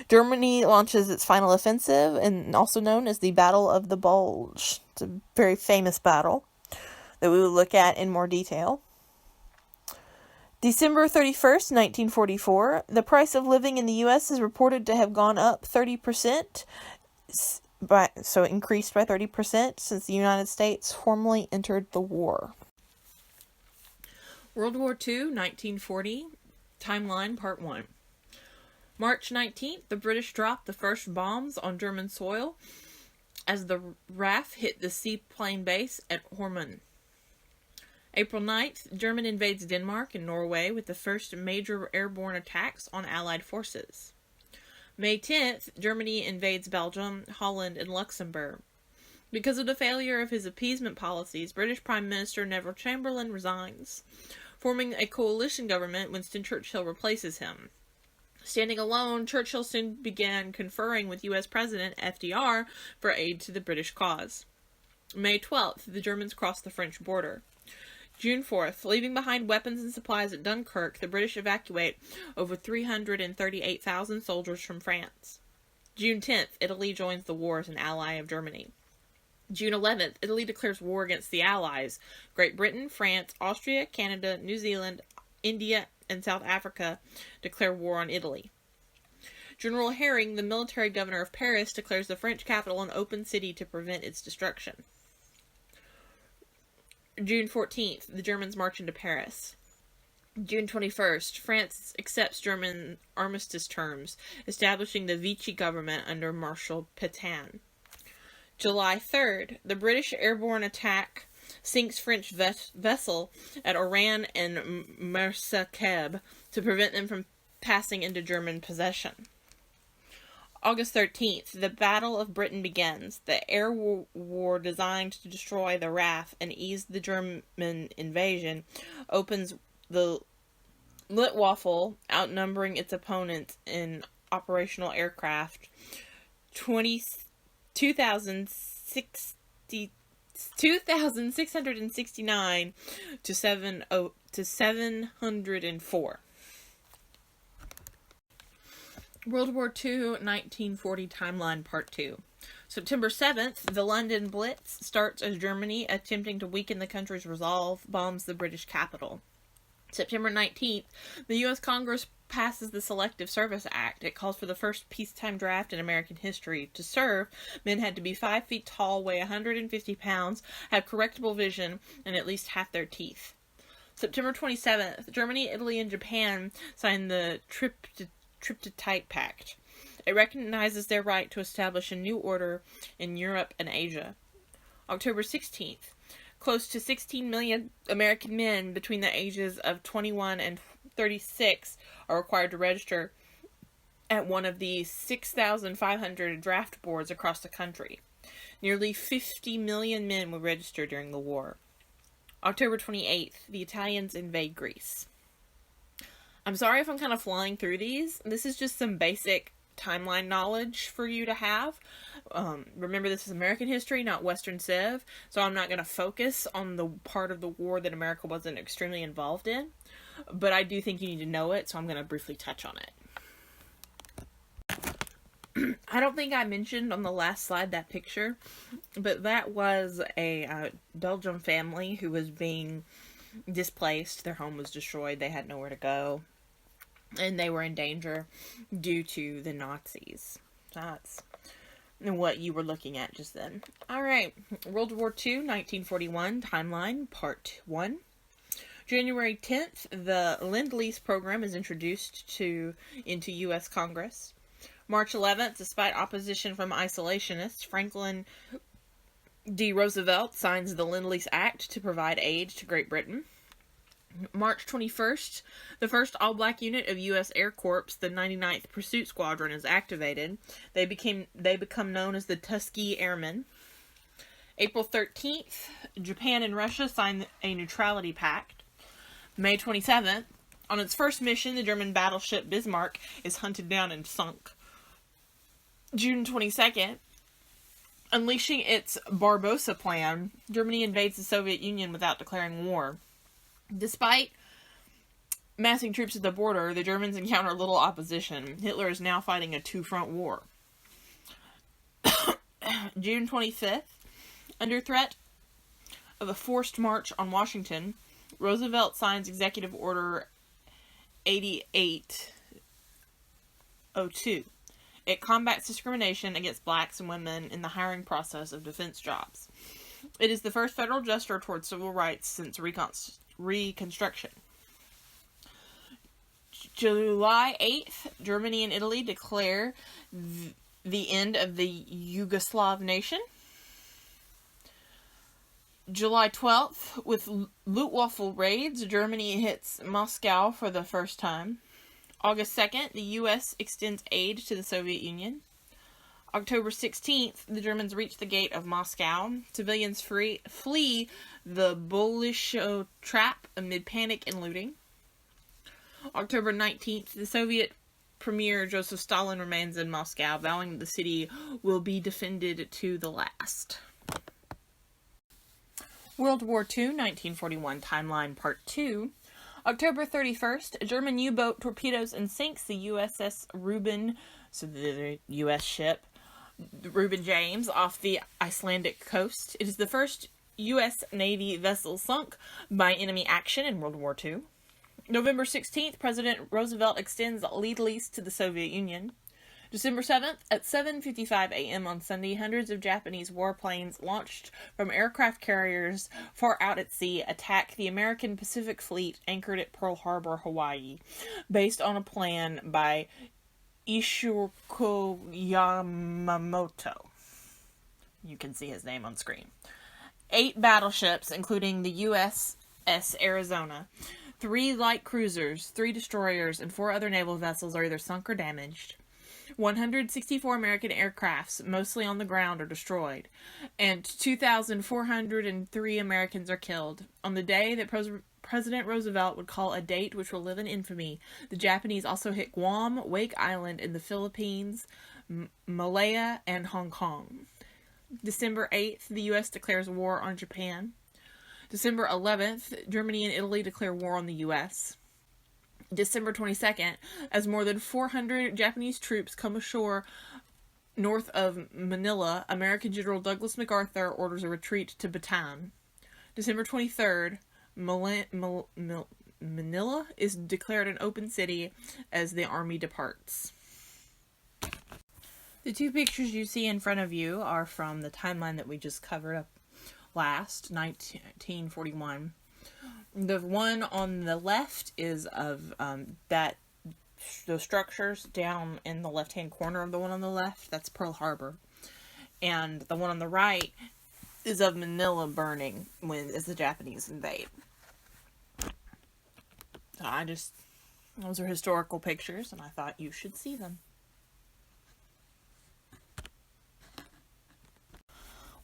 Germany launches its final offensive, and also known as the Battle of the Bulge. It's a very famous battle that we will look at in more detail. December 31st, 1944, the price of living in the U.S. is reported to have gone up 30% so increased by 30% since the United States formally entered the war. World War II, 1940, Timeline, Part 1. March 19th, the British dropped the first bombs on German soil as the RAF hit the seaplane base at Hormund. April 9th, Germany invades Denmark and Norway with the first major airborne attacks on Allied forces. May 10th, Germany invades Belgium, Holland, and Luxembourg. Because of the failure of his appeasement policies, British Prime Minister Neville Chamberlain resigns. Forming a coalition government, Winston Churchill replaces him. Standing alone, Churchill soon began conferring with U.S. President FDR for aid to the British cause. May 12th, the Germans crossed the French border. June 4th, leaving behind weapons and supplies at Dunkirk, the British evacuate over 338,000 soldiers from France. June 10th, Italy joins the war as an ally of Germany. June 11th, Italy declares war against the Allies. Great Britain, France, Austria, Canada, New Zealand, India, and South Africa declare war on Italy. General Herring, the military governor of Paris, declares the French capital an open city to prevent its destruction. June 14th, the Germans march into Paris. June 21st, France accepts German armistice terms, establishing the Vichy government under Marshal Pétain. July 3rd, the British airborne attack sinks French vessel at Oran and Mersakeb to prevent them from passing into German possession. August 13th, the Battle of Britain begins. The air war designed to destroy the RAF and ease the German invasion opens the Luftwaffe, outnumbering its opponents in operational aircraft 2,669 to 704. World War II, 1940 Timeline, Part 2. September 7th, the London Blitz starts as Germany, attempting to weaken the country's resolve, bombs the British capital. September 19th, the U.S. Congress passes the Selective Service Act. It calls for the first peacetime draft in American history. To serve, men had to be 5 feet tall, weigh 150 pounds, have correctable vision, and at least half their teeth. September 27th, Germany, Italy, and Japan sign the Tripartite Pact. It recognizes their right to establish a new order in Europe and Asia. October 16th, close to 16 million American men between the ages of 21 and 36 are required to register at one of the 6,500 draft boards across the country. Nearly 50 million men were registered during the war. October 28th, the Italians invade Greece. I'm sorry if I'm kind of flying through these. This is just some basic timeline knowledge for you to have. Remember, this is American history, not Western Civ, so I'm not going to focus on the part of the war that America wasn't extremely involved in, but I do think you need to know it, so I'm going to briefly touch on it. I don't think I mentioned on the last slide that picture, but that was a Belgian family who was being displaced. Their home was destroyed. They had nowhere to go, and they were in danger due to the Nazis. That's what you were looking at just then. Alright, World War II, 1941, Timeline, Part 1. January 10th, the Lend-Lease program is introduced into U.S. Congress. March 11th, despite opposition from isolationists, Franklin D. Roosevelt signs the Lend-Lease Act to provide aid to Great Britain. March 21st, the first all-black unit of U.S. Air Corps, the 99th Pursuit Squadron, is activated. They become known as the Tuskegee Airmen. April 13th, Japan and Russia sign a neutrality pact. May 27th, on its first mission, the German battleship Bismarck is hunted down and sunk. June 22nd, unleashing its Barbarossa plan, Germany invades the Soviet Union without declaring war. Despite massing troops at the border, the Germans encounter little opposition. Hitler is now fighting a two-front war. June 25th, under threat of a forced march on Washington, Roosevelt signs Executive Order 8802. It combats discrimination against blacks and women in the hiring process of defense jobs. It is the first federal gesture towards civil rights since Reconstruction. July 8th, Germany and Italy declare the end of the Yugoslav nation. July 12th, with Luftwaffe raids, Germany hits Moscow for the first time. August 2nd, the U.S. extends aid to the Soviet Union. October 16th, the Germans reach the gate of Moscow. Civilians flee the Bolshoi trap amid panic and looting. October 19th, the Soviet Premier Joseph Stalin remains in Moscow, vowing the city will be defended to the last. World War II, 1941 Timeline Part 2. October 31st, a German U-boat torpedoes and sinks the USS Reuben, so the U.S. ship, Reuben James, off the Icelandic coast. It is the first U.S. Navy vessel sunk by enemy action in World War II. November 16th, President Roosevelt extends lead-lease to the Soviet Union. December 7th, at 7:55 a.m. on Sunday, hundreds of Japanese warplanes launched from aircraft carriers far out at sea attack the American Pacific Fleet anchored at Pearl Harbor, Hawaii, based on a plan by Ishiro Yamamoto. You can see his name on screen. 8 battleships, including the USS Arizona, 3 light cruisers, 3 destroyers, and 4 other naval vessels are either sunk or damaged. 164 American aircrafts, mostly on the ground, are destroyed, and 2,403 Americans are killed. On the day that President Roosevelt would call a date which will live in infamy, the Japanese also hit Guam, Wake Island in the Philippines, Malaya, and Hong Kong. December 8th, the U.S. declares war on Japan. December 11th, Germany and Italy declare war on the U.S. December 22nd, as more than 400 Japanese troops come ashore north of Manila, American General Douglas MacArthur orders a retreat to Bataan. December 23rd, Manila is declared an open city as the army departs. The 2 pictures you see in front of you are from the timeline that we just covered up last, 1941. The one on the left is of those structures down in the left-hand corner of the one on the left. That's Pearl Harbor. And the one on the right is of Manila burning as the Japanese invade. So those are historical pictures, and I thought you should see them.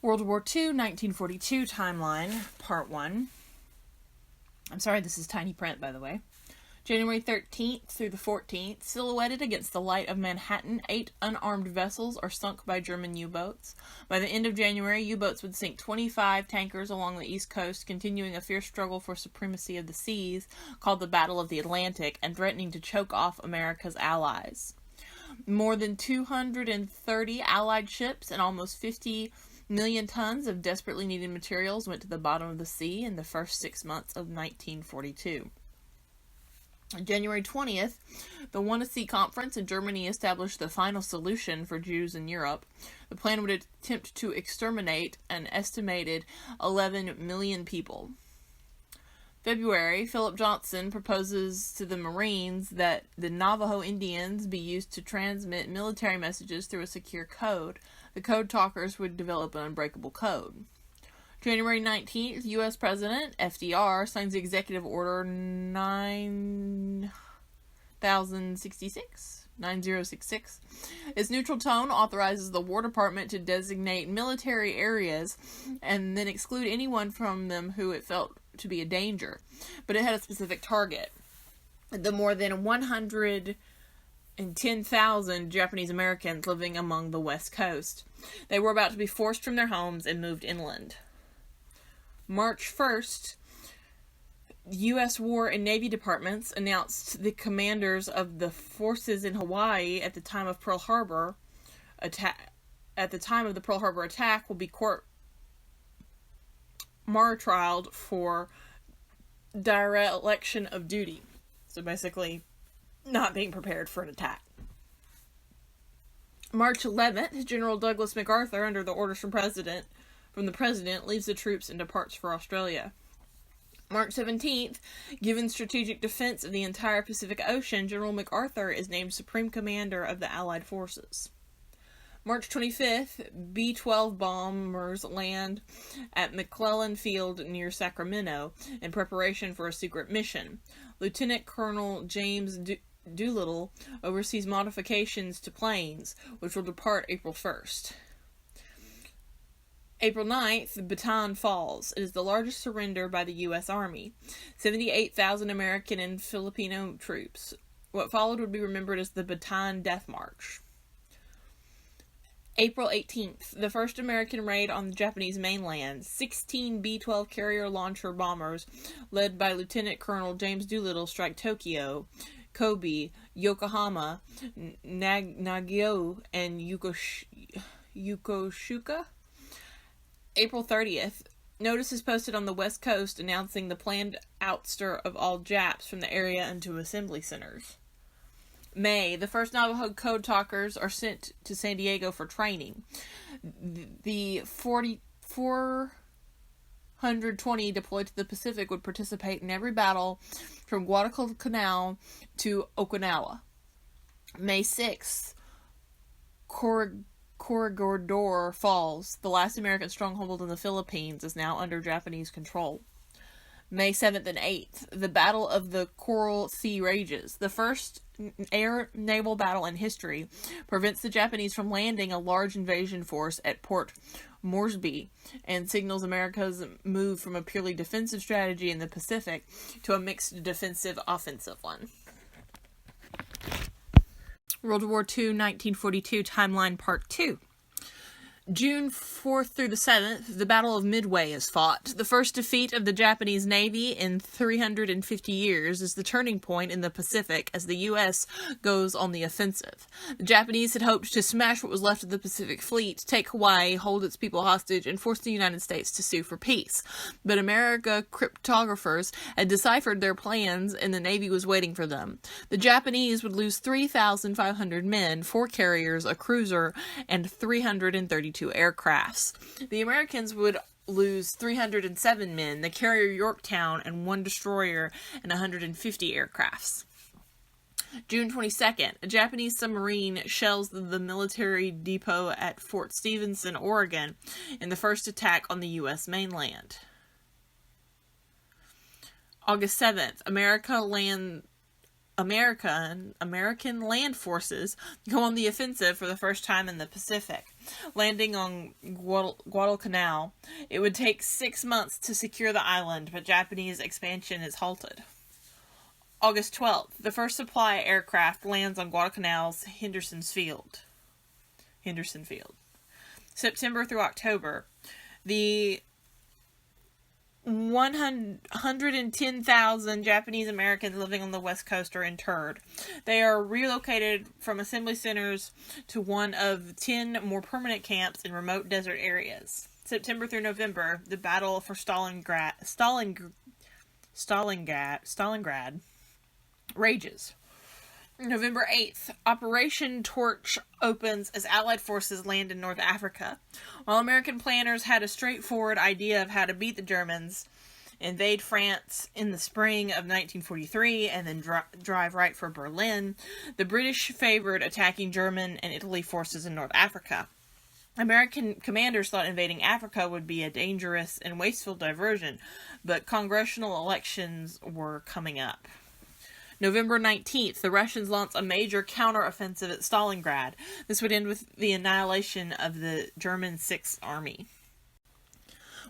World War II, 1942 Timeline, Part 1. I'm sorry, this is tiny print, by the way. January 13th through the 14th, silhouetted against the light of Manhattan, 8 unarmed vessels are sunk by German U-boats. By the end of January, U-boats would sink 25 tankers along the East Coast, continuing a fierce struggle for supremacy of the seas, called the Battle of the Atlantic, and threatening to choke off America's allies. More than 230 Allied ships and almost 50 million tons of desperately needed materials went to the bottom of the sea in the first 6 months of 1942. On January 20th, the Wannsee Conference in Germany established the final solution for Jews in Europe. The plan would attempt to exterminate an estimated 11 million people. February, Philip Johnson proposes to the Marines that the Navajo Indians be used to transmit military messages through a secure code. The code talkers would develop an unbreakable code. January 19th, U.S. President FDR signs Executive Order 9066. Its neutral tone authorizes the War Department to designate military areas and then exclude anyone from them who it felt to be a danger. But it had a specific target. The more than 110,000 Japanese Americans living among the West Coast. They were about to be forced from their homes and moved inland. March 1st, U.S. War and Navy departments announced the commanders of the forces in Hawaii at the time of the Pearl Harbor attack will be court-martialed for dereliction of duty. So basically, not being prepared for an attack. March 11th, General Douglas MacArthur, under the orders from the President, leaves the troops and departs for Australia. March 17th, given strategic defense of the entire Pacific Ocean, General MacArthur is named Supreme Commander of the Allied Forces. March 25th, B-12 bombers land at McClellan Field near Sacramento in preparation for a secret mission. Lieutenant Colonel James Doolittle oversees modifications to planes, which will depart April 1st. April 9th, Bataan falls. It is the largest surrender by the U.S. Army. 78,000 American and Filipino troops. What followed would be remembered as the Bataan Death March. April 18th, the first American raid on the Japanese mainland. 16 B-12 carrier launcher bombers, led by Lieutenant Colonel James Doolittle, strike Tokyo, Kobe, Yokohama, Nagano, and Yokosuka. April 30th, notice is posted on the West Coast announcing the planned ouster of all Japs from the area into assembly centers. May, the first Navajo code talkers are sent to San Diego for training. The 420 deployed to the Pacific would participate in every battle from Guadalcanal to Okinawa. May 6th, Corregidor Falls, the last American stronghold in the Philippines, is now under Japanese control. May 7th and 8th, the Battle of the Coral Sea rages. The first air-naval battle in history prevents the Japanese from landing a large invasion force at Port Moresby and signals America's move from a purely defensive strategy in the Pacific to a mixed defensive-offensive one. World War II, 1942, Timeline Part 2. June 4th through the 7th, the Battle of Midway is fought. The first defeat of the Japanese Navy in 350 years is the turning point in the Pacific as the U.S. goes on the offensive. The Japanese had hoped to smash what was left of the Pacific Fleet, take Hawaii, hold its people hostage, and force the United States to sue for peace. But American cryptographers had deciphered their plans, and the Navy was waiting for them. The Japanese would lose 3,500 men, 4 carriers, a cruiser, and 332 aircrafts. The Americans would lose 307 men, the carrier Yorktown, and 1 destroyer and 150 aircrafts. June 22nd, a Japanese submarine shells the military depot at Fort Stevenson, Oregon, in the first attack on the U.S. mainland. August 7th, American land forces go on the offensive for the first time in the Pacific, landing on Guadalcanal. It would take 6 months to secure the island, but Japanese expansion is halted. August 12th, the first supply aircraft lands on Guadalcanal's Henderson Field. September through October, the 110,000 Japanese Americans living on the West Coast are interred. They are relocated from assembly centers to one of 10 more permanent camps in remote desert areas. September through November, the battle for Stalingrad rages. November 8th, Operation Torch opens as Allied forces land in North Africa. While American planners had a straightforward idea of how to beat the Germans, invade France in the spring of 1943, and then drive right for Berlin, the British favored attacking German and Italy forces in North Africa. American commanders thought invading Africa would be a dangerous and wasteful diversion, but congressional elections were coming up. November 19th, the Russians launched a major counteroffensive at Stalingrad. This would end with the annihilation of the German Sixth Army.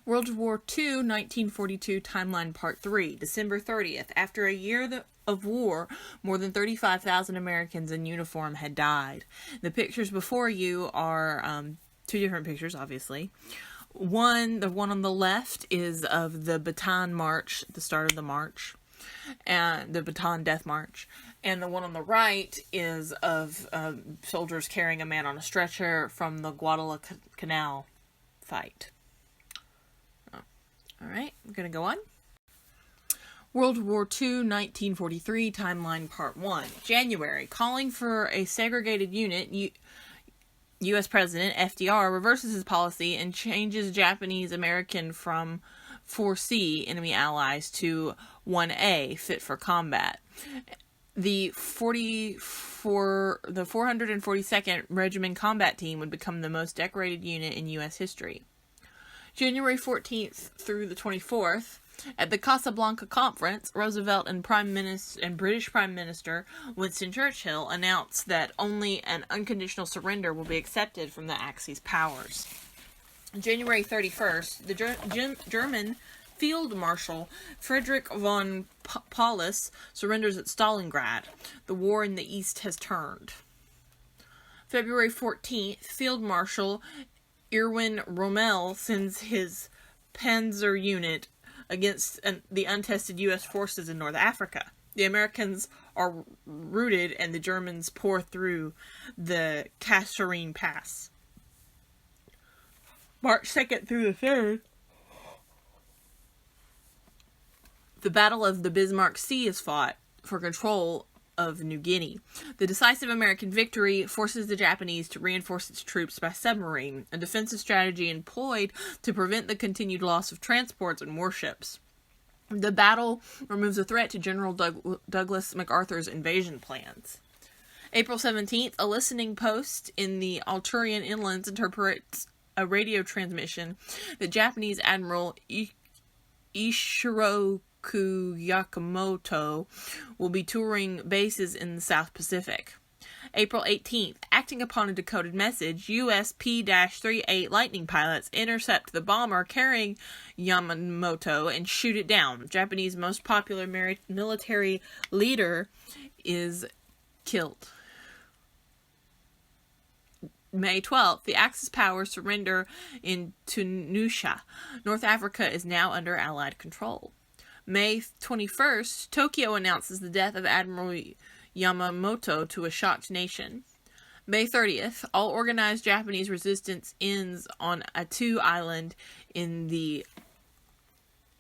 World War II, 1942, Timeline Part 3, December 30th. After a year of war, more than 35,000 Americans in uniform had died. The pictures before you are 2 different pictures, obviously. The one on the left is of the Bataan March, the start of the march, and the Bataan Death March, and the one on the right is of soldiers carrying a man on a stretcher from the Guadalcanal fight. Alright, I'm going to go on. World War II, 1943, Timeline Part 1. January, calling for a segregated unit, U.S. President FDR reverses his policy and changes Japanese American from 4C, enemy allies, to 1A, fit for combat. The 442nd Regiment Combat Team would become the most decorated unit in U.S. history. January 14th through the 24th, at the Casablanca Conference, Roosevelt and British Prime Minister Winston Churchill announced that only an unconditional surrender will be accepted from the Axis powers. January 31st, the German Field Marshal Friedrich von Paulus surrenders at Stalingrad. The war in the East has turned. February 14th, Field Marshal Erwin Rommel sends his Panzer unit against the untested U.S. forces in North Africa. The Americans are routed and the Germans pour through the Kasserine Pass. March 2nd through the 3rd, the Battle of the Bismarck Sea is fought for control of New Guinea. The decisive American victory forces the Japanese to reinforce its troops by submarine, a defensive strategy employed to prevent the continued loss of transports and warships. The battle removes a threat to General Douglas MacArthur's invasion plans. April 17th, a listening post in the Altairian Inlands interprets a radio transmission that Japanese Admiral Ishiroku Yamamoto will be touring bases in the South Pacific. April 18th, acting upon a decoded message, US P-38 Lightning pilots intercept the bomber carrying Yamamoto and shoot it down. Japanese most popular military leader is killed. May 12th, the Axis powers surrender in Tunisia. North Africa is now under Allied control. May 21st, Tokyo announces the death of Admiral Yamamoto to a shocked nation. May 30th, all organized Japanese resistance ends on Attu Island in the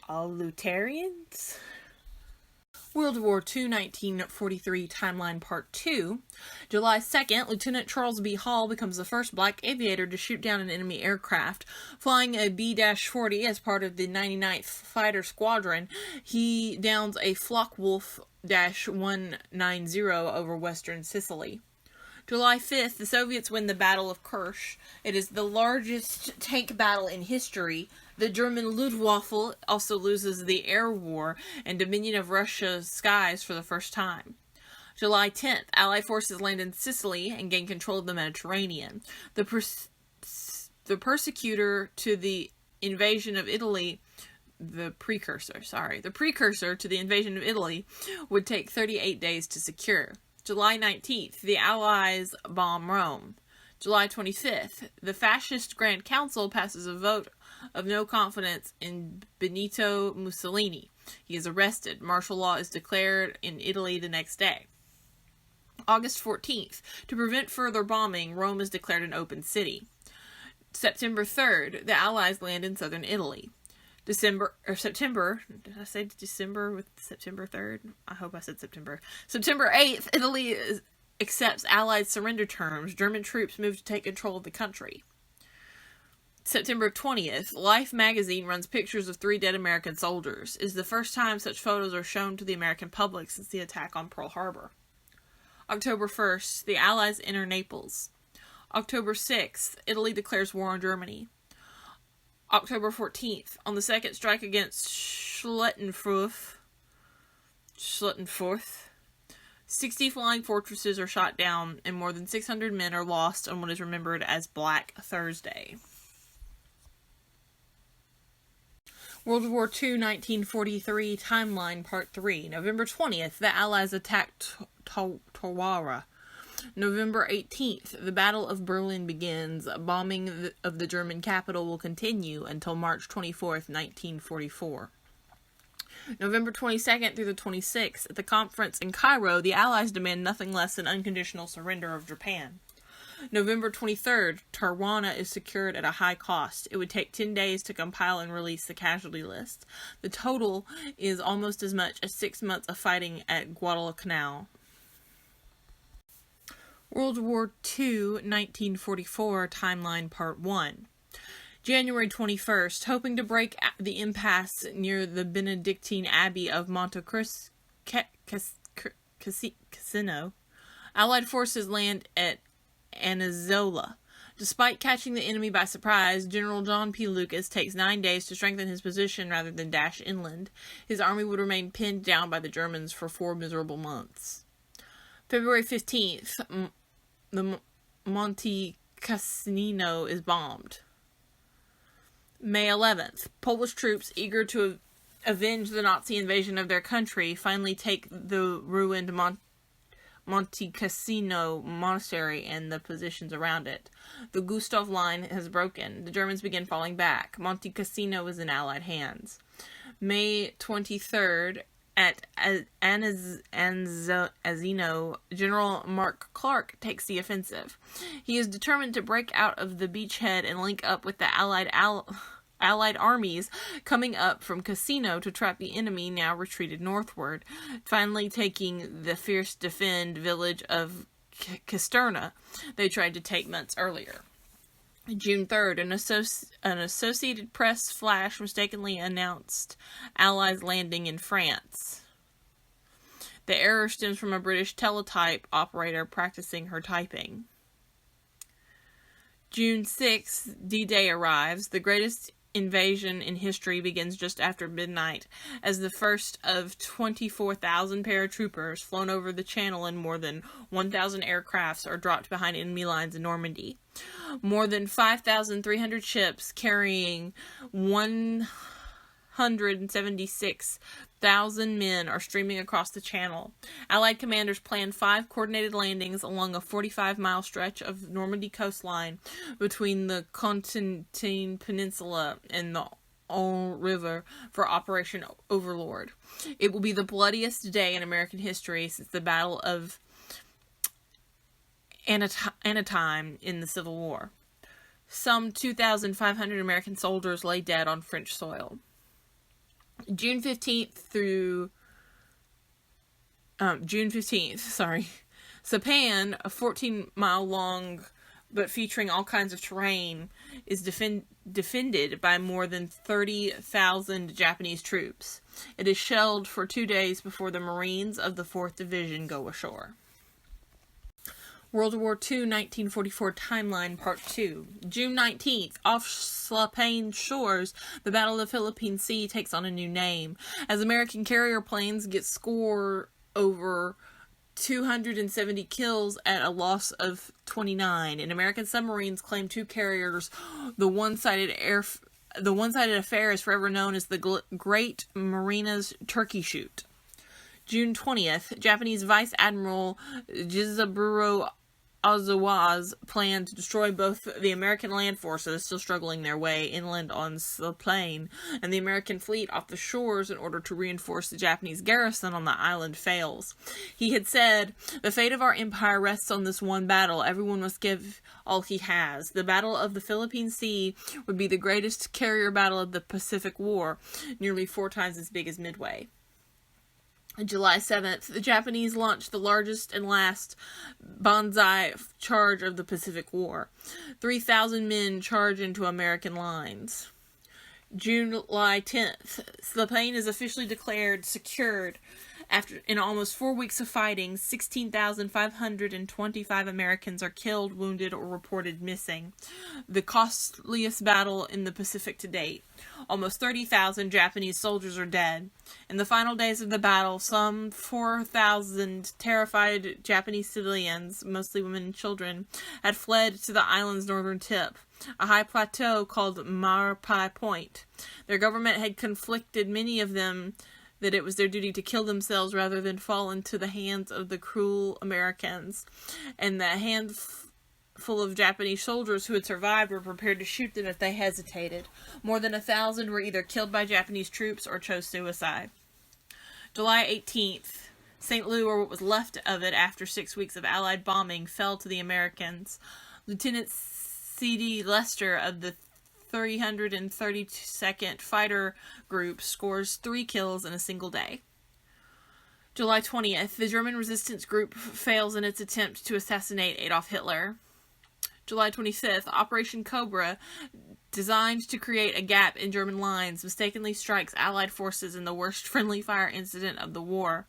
Aleutians. World War II, 1943 Timeline Part 2. July 2nd, Lieutenant Charles B. Hall becomes the first black aviator to shoot down an enemy aircraft. Flying a B-40 as part of the 99th Fighter Squadron, he downs a Flak-Wolf-190 over western Sicily. July 5th, the Soviets win the Battle of Kursk. It is the largest tank battle in history. The German Luftwaffe also loses the air war and dominion of Russia's skies for the first time. July 10th, Allied forces land in Sicily and gain control of the Mediterranean. The precursor to the invasion of Italy would take 38 days to secure. July 19th, the Allies bomb Rome. July 25th, the Fascist Grand Council passes a vote of no confidence in Benito Mussolini. He is arrested. Martial law is declared in Italy the next day. August 14th, to prevent further bombing, Rome is declared an open city. September 3rd, the Allies land in southern Italy. September, did I say December with September 3rd? I hope I said September. September 8th, Italy accepts Allied surrender terms. German troops move to take control of the country. September 20th, Life magazine runs pictures of 3 dead American soldiers. It is the first time such photos are shown to the American public since the attack on Pearl Harbor. October 1st, the Allies enter Naples. October 6th, Italy declares war on Germany. October 14th, on the second strike against Schlittenfurt, 60 flying fortresses are shot down and more than 600 men are lost on what is remembered as Black Thursday. World War II, 1943 Timeline Part 3. November 20th, the Allies attacked Tawara. November 18th, the Battle of Berlin begins. Bombing of the German capital will continue until March 24th, 1944. November 22nd through the 26th, at the conference in Cairo, the Allies demand nothing less than unconditional surrender of Japan. November 23rd, Tarwana is secured at a high cost. It would take 10 days to compile and release the casualty list. The total is almost as much as 6 months of fighting at Guadalcanal. World War II, 1944, Timeline Part 1. January 21st, hoping to break the impasse near the Benedictine Abbey of Monte Cassino, Allied forces land at Anazola. Despite catching the enemy by surprise, General John P. Lucas takes 9 days to strengthen his position rather than dash inland. His army would remain pinned down by the Germans for 4 miserable months. February 15th, the Monte Cassino is bombed. May 11th, Polish troops eager to avenge the Nazi invasion of their country finally take the ruined Monte Cassino monastery and the positions around it. The Gustav Line has broken. The Germans begin falling back. Monte Cassino is in Allied hands. May 23rd, at Azino, General Mark Clark takes the offensive. He is determined to break out of the beachhead and link up with the Allied armies coming up from Cassino to trap the enemy now retreated northward, finally taking the fierce defend village of Cisterna they tried to take months earlier. June 3rd, an Associated Press flash mistakenly announced Allies landing in France. The error stems from a British teletype operator practicing her typing. June 6th, D-Day arrives. The greatest invasion in history begins just after midnight, as the first of 24,000 paratroopers flown over the channel and more than 1,000 aircrafts are dropped behind enemy lines in Normandy. More than 5,300 ships carrying 176,000 men are streaming across the channel. Allied commanders planned 5 coordinated landings along a 45-mile stretch of Normandy coastline between the Cotentin Peninsula and the Aisne River for Operation Overlord. It will be the bloodiest day in American history since the Battle of Antietam in the Civil War. Some 2,500 American soldiers lay dead on French soil. June 15th, Sapan, a 14-mile long but featuring all kinds of terrain, is defended by more than 30,000 Japanese troops. It is shelled for 2 days before the Marines of the 4th Division go ashore. World War II, 1944 Timeline, Part 2. June 19th, off Slapane's shores, the Battle of the Philippine Sea takes on a new name, as American carrier planes get score over 270 kills at a loss of 29, and American submarines claim 2 carriers. The one-sided affair is forever known as the Great Marinas Turkey Shoot. June 20th, Japanese Vice Admiral Jizaburo Ozawa's plan to destroy both the American land forces still struggling their way inland on the plain and the American fleet off the shores in order to reinforce the Japanese garrison on the island fails. He had said, "The fate of our empire rests on this one battle. Everyone must give all he has." The Battle of the Philippine Sea would be the greatest carrier battle of the Pacific War, nearly 4 times as big as Midway. July 7th, the Japanese launched the largest and last Banzai charge of the Pacific War. 3,000 men charge into American lines. July 10th, Slapane is officially declared secured. In almost 4 weeks of fighting, 16,525 Americans are killed, wounded, or reported missing. The costliest battle in the Pacific to date. Almost 30,000 Japanese soldiers are dead. In the final days of the battle, some 4,000 terrified Japanese civilians, mostly women and children, had fled to the island's northern tip, a high plateau called Marapai Point. Their government had conflicted many of them that it was their duty to kill themselves rather than fall into the hands of the cruel Americans, and the handful of Japanese soldiers who had survived were prepared to shoot them if they hesitated. More than 1,000 were either killed by Japanese troops or chose suicide. July 18th, St. Louis, or what was left of it after 6 weeks of Allied bombing, fell to the Americans. Lieutenant C.D. Lester of the 332nd Fighter Group scores 3 kills in a single day. July 20th, the German resistance group fails in its attempt to assassinate Adolf Hitler. July 25th, Operation Cobra, designed to create a gap in German lines, mistakenly strikes Allied forces in the worst friendly fire incident of the war.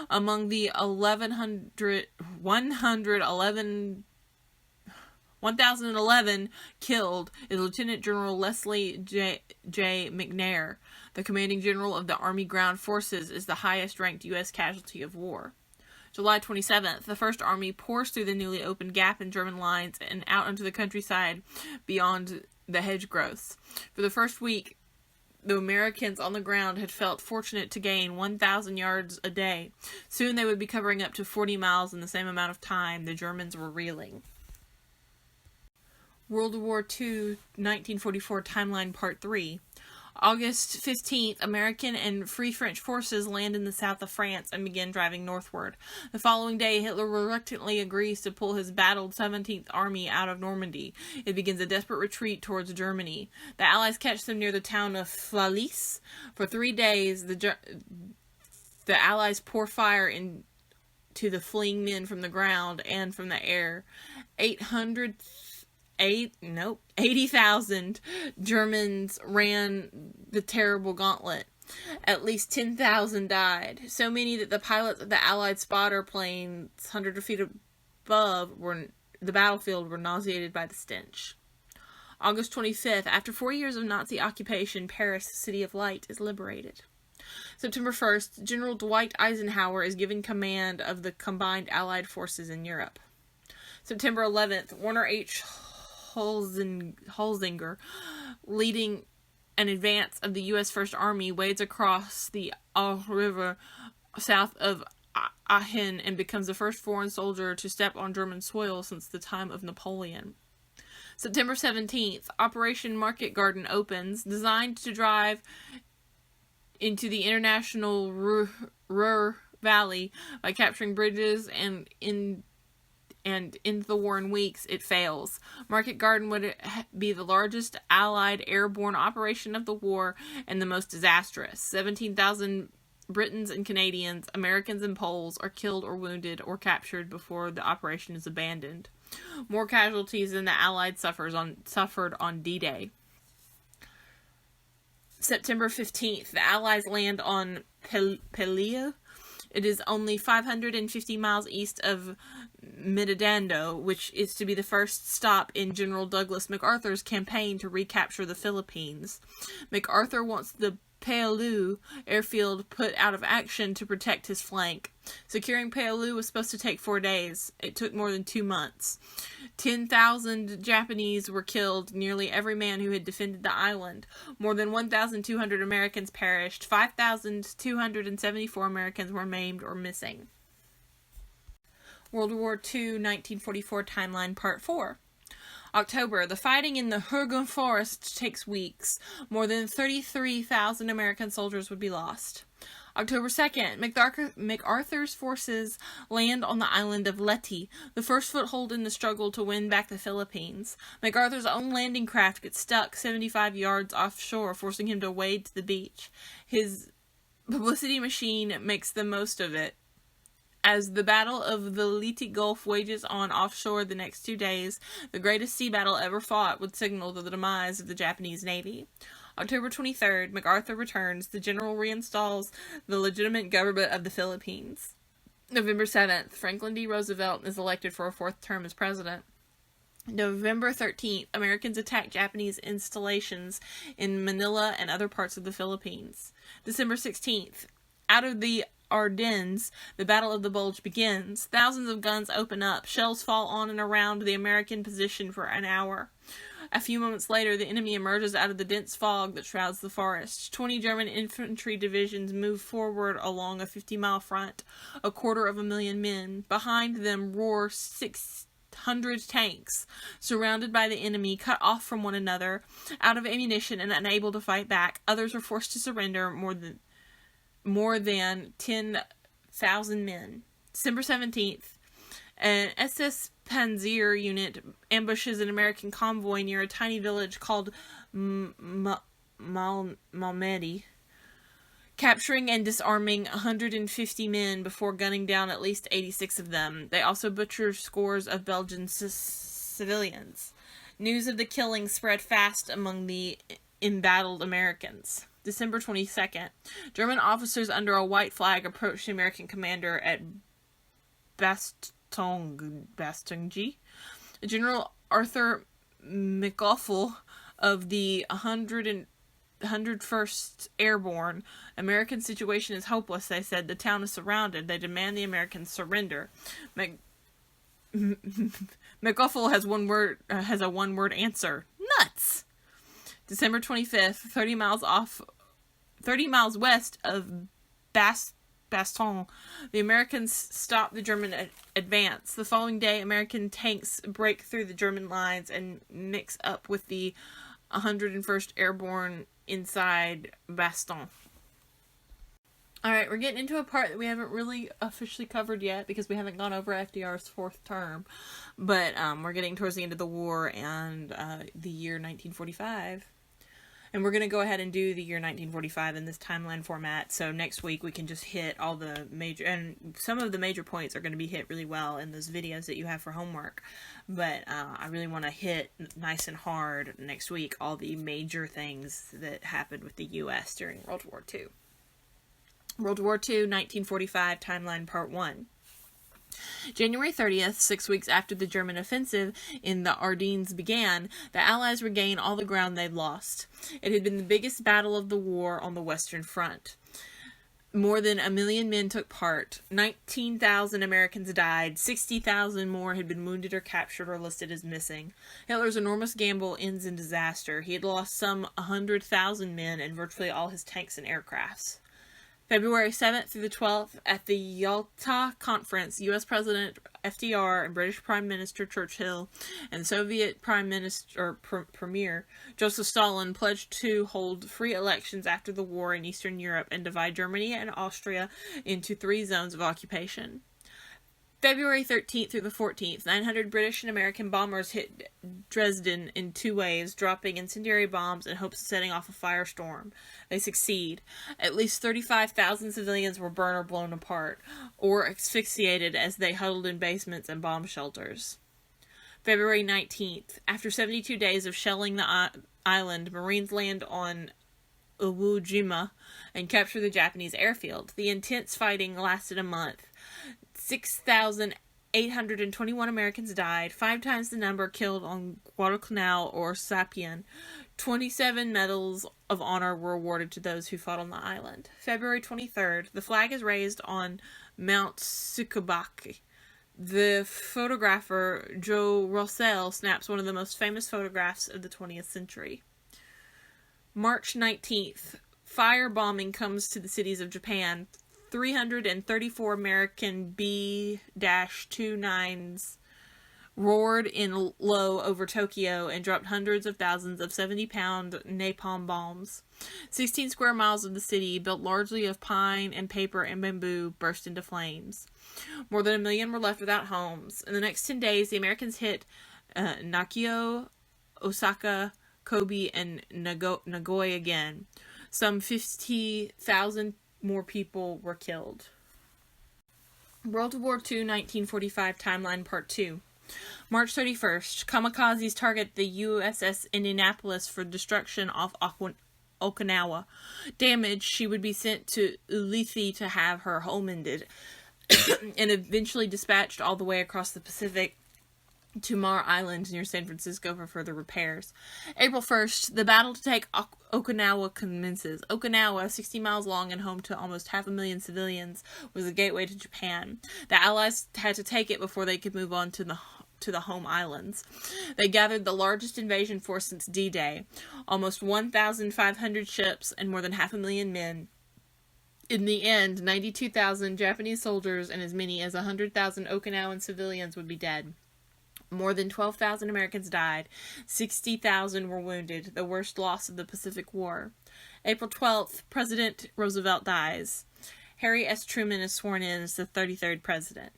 Among the 1,011 killed is Lieutenant General Leslie J. McNair. The commanding general of the Army Ground Forces is the highest-ranked U.S. casualty of war. July 27th, the First Army pours through the newly opened gap in German lines and out onto the countryside beyond the hedge growths. For the first week, the Americans on the ground had felt fortunate to gain 1,000 yards a day. Soon they would be covering up to 40 miles in the same amount of time. The Germans were reeling. World War II, 1944 Timeline Part 3. August 15th, American and Free French forces land in the south of France and begin driving northward. The following day, Hitler reluctantly agrees to pull his battled 17th Army out of Normandy. It begins a desperate retreat towards Germany. The Allies catch them near the town of Flalis. For 3 days, the Allies pour fire into the fleeing men from the ground and from the air. 80,000 Germans ran the terrible gauntlet. At least 10,000 died. So many that the pilots of the Allied spotter planes hundreds of feet above the battlefield were nauseated by the stench. August 25th, after 4 years of Nazi occupation, Paris, City of Light, is liberated. September 1st, General Dwight Eisenhower is given command of the combined Allied forces in Europe. September 11th, Warner H. Holzinger, leading an advance of the U.S. First Army, wades across the Aue River south of Aachen and becomes the first foreign soldier to step on German soil since the time of Napoleon. September 17th, Operation Market Garden opens, designed to drive into the international Ruhr Valley by capturing bridges and into the war in weeks. It fails. Market Garden would be the largest Allied airborne operation of the war and the most disastrous. 17,000 Britons and Canadians, Americans and Poles are killed or wounded or captured before the operation is abandoned. More casualties than the Allied suffered on D-Day. September 15th, the Allies land on Pelée. It is only 550 miles east of Medellin, which is to be the first stop in General Douglas MacArthur's campaign to recapture the Philippines. MacArthur wants the Pelée airfield put out of action to protect his flank. Securing Pelée was supposed to take 4 days. It took more than 2 months. 10,000 Japanese were killed, nearly every man who had defended the island. More than 1,200 Americans perished. 5,274 Americans were maimed or missing. World War II, 1944 Timeline Part 4. October. The fighting in the Hurgun Forest takes weeks. More than 33,000 American soldiers would be lost. October 2nd, MacArthur's forces land on the island of Lychee, the first foothold in the struggle to win back the Philippines. MacArthur's own landing craft gets stuck 75 yards offshore, forcing him to wade to the beach. His publicity machine makes the most of it. As the Battle of the Leyte Gulf wages on offshore the next 2 days, the greatest sea battle ever fought would signal the demise of the Japanese Navy. October 23rd, MacArthur returns. The general reinstalls the legitimate government of the Philippines. November 7th, Franklin D. Roosevelt is elected for a 4th term as president. November 13th, Americans attack Japanese installations in Manila and other parts of the Philippines. December 16th, out of the Ardennes, the Battle of the Bulge begins. Thousands of guns open up. Shells fall on and around the American position for an hour. A few moments later, the enemy emerges out of the dense fog that shrouds the forest. 20 German infantry divisions move forward along a 50-mile front, 250,000 men. Behind them roar 600 tanks, surrounded by the enemy, cut off from one another, out of ammunition and unable to fight back. Others were forced to surrender. More than 10,000 men. December 17th, an SS Panzer unit ambushes an American convoy near a tiny village called Malmedy. capturing and disarming 150 men before gunning down at least 86 of them. They also butchered scores of Belgian civilians. News of the killing spread fast among the embattled Americans. December 22nd, German officers under a white flag approached the American commander at Bastongi. General Arthur McAuliffe of the 101st Airborne. American situation is hopeless, they said. The town is surrounded. They demand the Americans surrender. McAuliffe has a one-word answer. Nuts! December 25th, 30 miles west of Baston, the Americans stopped the German advance. The following day, American tanks break through the German lines and mix up with the 101st Airborne inside Baston. Alright, we're getting into a part that we haven't really officially covered yet because we haven't gone over FDR's fourth term. But we're getting towards the end of the war and the year 1945. And we're going to go ahead and do the year 1945 in this timeline format. So next week we can just hit all the major, and some of the major points are going to be hit really well in those videos that you have for homework. But I really want to hit nice and hard next week all the major things that happened with the U.S. during World War II. World War II, 1945, timeline part 1. January 30th, 6 weeks after the German offensive in the Ardennes began, the Allies regained all the ground they'd lost. It had been the biggest battle of the war on the Western Front. More than 1 million men took part. 19,000 Americans died. 60,000 more had been wounded or captured or listed as missing. Hitler's enormous gamble ends in disaster. He had lost some 100,000 men and virtually all his tanks and aircrafts. February 7th through the 12th, at the Yalta Conference, U.S. President FDR and British Prime Minister Churchill and Soviet Premier Joseph Stalin pledged to hold free elections after the war in Eastern Europe and divide Germany and Austria into 3 zones of occupation. February 13th through the 14th, 900 British and American bombers hit Dresden in 2 waves, dropping incendiary bombs in hopes of setting off a firestorm. They succeed. At least 35,000 civilians were burned or blown apart, or asphyxiated as they huddled in basements and bomb shelters. February 19th, after 72 days of shelling the island, Marines land on Iwo Jima and capture the Japanese airfield. The intense fighting lasted a month. 6,821 Americans died, 5 times the number killed on Guadalcanal or Sapien. 27 medals of honor were awarded to those who fought on the island. February 23rd, the flag is raised on Mount Sukabaki. The photographer Joe Rossell snaps one of the most famous photographs of the 20th century. March 19th, firebombing comes to the cities of Japan. 334 American B-29s roared in low over Tokyo and dropped hundreds of thousands of 70-pound napalm bombs. 16 square miles of the city, built largely of pine and paper and bamboo, burst into flames. More than 1 million were left without homes. In the next 10 days, the Americans hit Nakio, Osaka, Kobe, and Nagoya again. Some 50,000 more people were killed. World War II, 1945, timeline part 2. March 31st, kamikazes target the USS Indianapolis for destruction off Okinawa. Damaged, she would be sent to Ulithi to have her hull mended, and eventually dispatched all the way across the Pacific to Mar Island near San Francisco for further repairs. April 1st, the battle to take Okinawa commences. Okinawa, 60 miles long and home to almost 500,000 civilians, was the gateway to Japan. The Allies had to take it before they could move on to the home islands. They gathered the largest invasion force since D-Day, almost 1,500 ships and more than 500,000 men. In the end, 92,000 Japanese soldiers and as many as 100,000 Okinawan civilians would be dead. More than 12,000 Americans died. 60,000 were wounded, the worst loss of the Pacific War. April 12th, President Roosevelt dies. Harry S. Truman is sworn in as the 33rd president.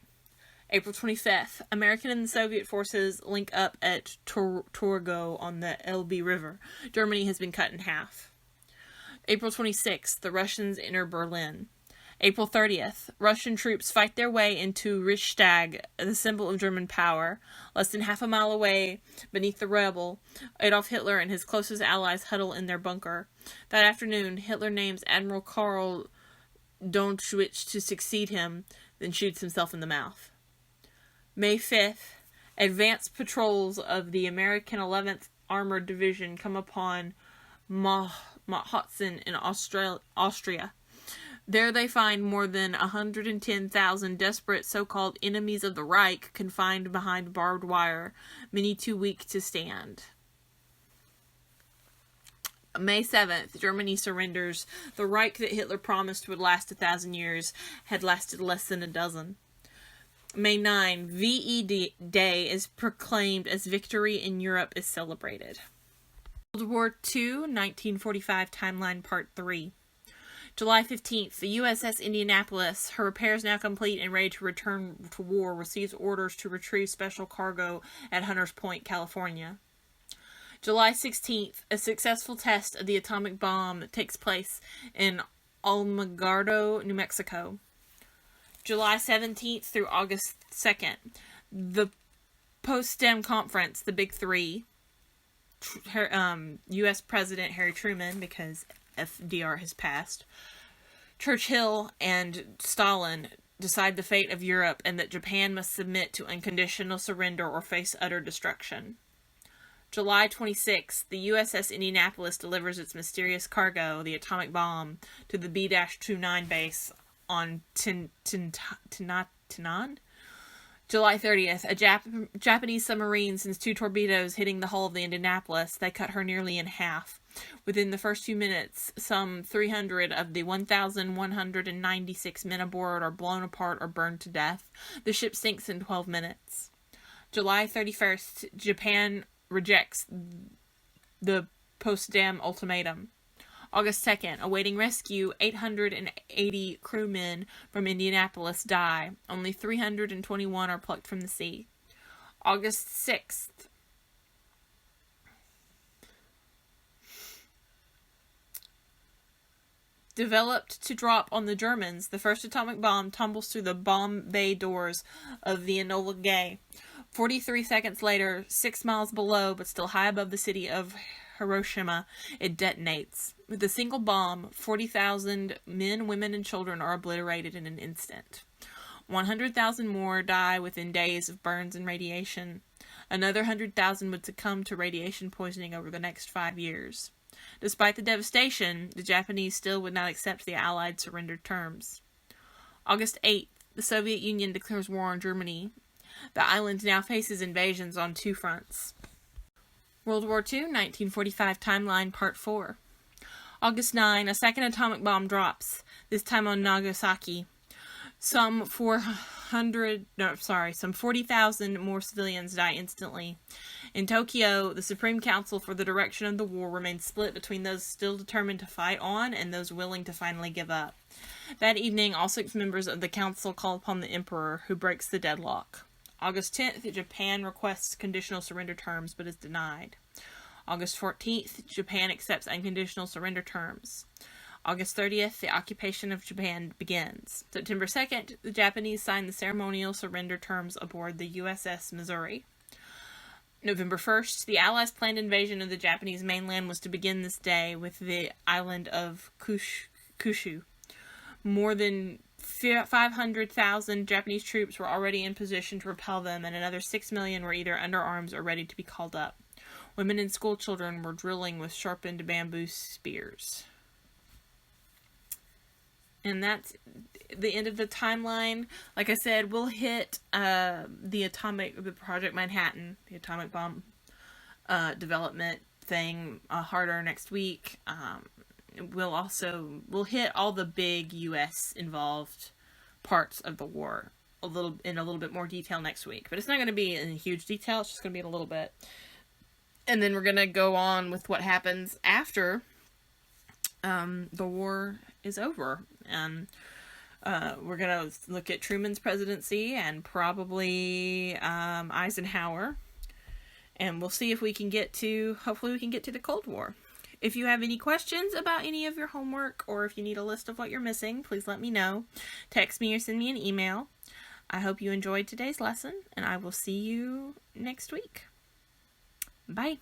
April 25th, American and Soviet forces link up at Torgo on the Elbe River. Germany has been cut in half. April 26th, the Russians enter Berlin. April 30th, Russian troops fight their way into Reichstag, the symbol of German power. Less than half a mile away, beneath the rubble, Adolf Hitler and his closest allies huddle in their bunker. That afternoon, Hitler names Admiral Karl Donschwitz to succeed him, then shoots himself in the mouth. May 5th, advanced patrols of the American 11th Armored Division come upon Mauthausen in Austria. There they find more than 110,000 desperate so-called enemies of the Reich confined behind barbed wire, many too weak to stand. May 7th, Germany surrenders. The Reich that Hitler promised would last 1,000 years had lasted less than a dozen. May 9, VE Day is proclaimed as victory in Europe is celebrated. World War II, 1945 Timeline Part 3. July 15th, the USS Indianapolis, her repairs now complete and ready to return to war, receives orders to retrieve special cargo at Hunters Point, California. July 16th, a successful test of the atomic bomb takes place in Alamogordo, New Mexico. July 17th through August 2nd, the Potsdam Conference, the Big Three, U.S. President Harry Truman, because FDR has passed, Churchill and Stalin decide the fate of Europe and that Japan must submit to unconditional surrender or face utter destruction. July 26th, the USS Indianapolis delivers its mysterious cargo, the atomic bomb, to the B-29 base on Tainan. July 30th, a Japanese submarine sends 2 torpedoes hitting the hull of the Indianapolis. They cut her nearly in half. Within the first few minutes, some 300 of the 1,196 men aboard are blown apart or burned to death. The ship sinks in 12 minutes. July 31st, Japan rejects the Potsdam Ultimatum. August 2nd, awaiting rescue, 880 crewmen from Indianapolis die. Only 321 are plucked from the sea. August 6th, developed to drop on the Germans, the first atomic bomb tumbles through the bomb bay doors of the Enola Gay. 43 seconds later, 6 miles below, but still high above the city of Hiroshima, it detonates. With a single bomb, 40,000 men, women, and children are obliterated in an instant. 100,000 more die within days of burns and radiation. Another 100,000 would succumb to radiation poisoning over the next 5 years. Despite the devastation, the Japanese still would not accept the Allied surrender terms. August 8th, the Soviet Union declares war on Germany. The island now faces invasions on 2 fronts. World War II, 1945 Timeline Part 4. August 9, a second atomic bomb drops, this time on Nagasaki. Some 40,000 more civilians die instantly. In Tokyo, the Supreme Council for the direction of the war remains split between those still determined to fight on and those willing to finally give up. That evening, all 6 members of the council call upon the emperor, who breaks the deadlock. August 10th, Japan requests conditional surrender terms, but is denied. August 14th, Japan accepts unconditional surrender terms. August 30th, the occupation of Japan begins. September 2nd, the Japanese sign the ceremonial surrender terms aboard the USS Missouri. November 1st, the Allies' planned invasion of the Japanese mainland was to begin this day with the island of Kyushu. More than 500,000 Japanese troops were already in position to repel them, and another 6 million were either under arms or ready to be called up. Women and school children were drilling with sharpened bamboo spears. And that's the end of the timeline. Like I said, we'll hit the Project Manhattan, the atomic bomb development thing harder next week. We'll hit all the big U.S. involved parts of the war in a little bit more detail next week. But it's not going to be in huge detail. It's just going to be in a little bit. And then we're going to go on with what happens after the war is over. And we're going to look at Truman's presidency and probably Eisenhower. And we'll see if hopefully we can get to the Cold War. If you have any questions about any of your homework, or if you need a list of what you're missing, please let me know. Text me or send me an email. I hope you enjoyed today's lesson, and I will see you next week. Bye.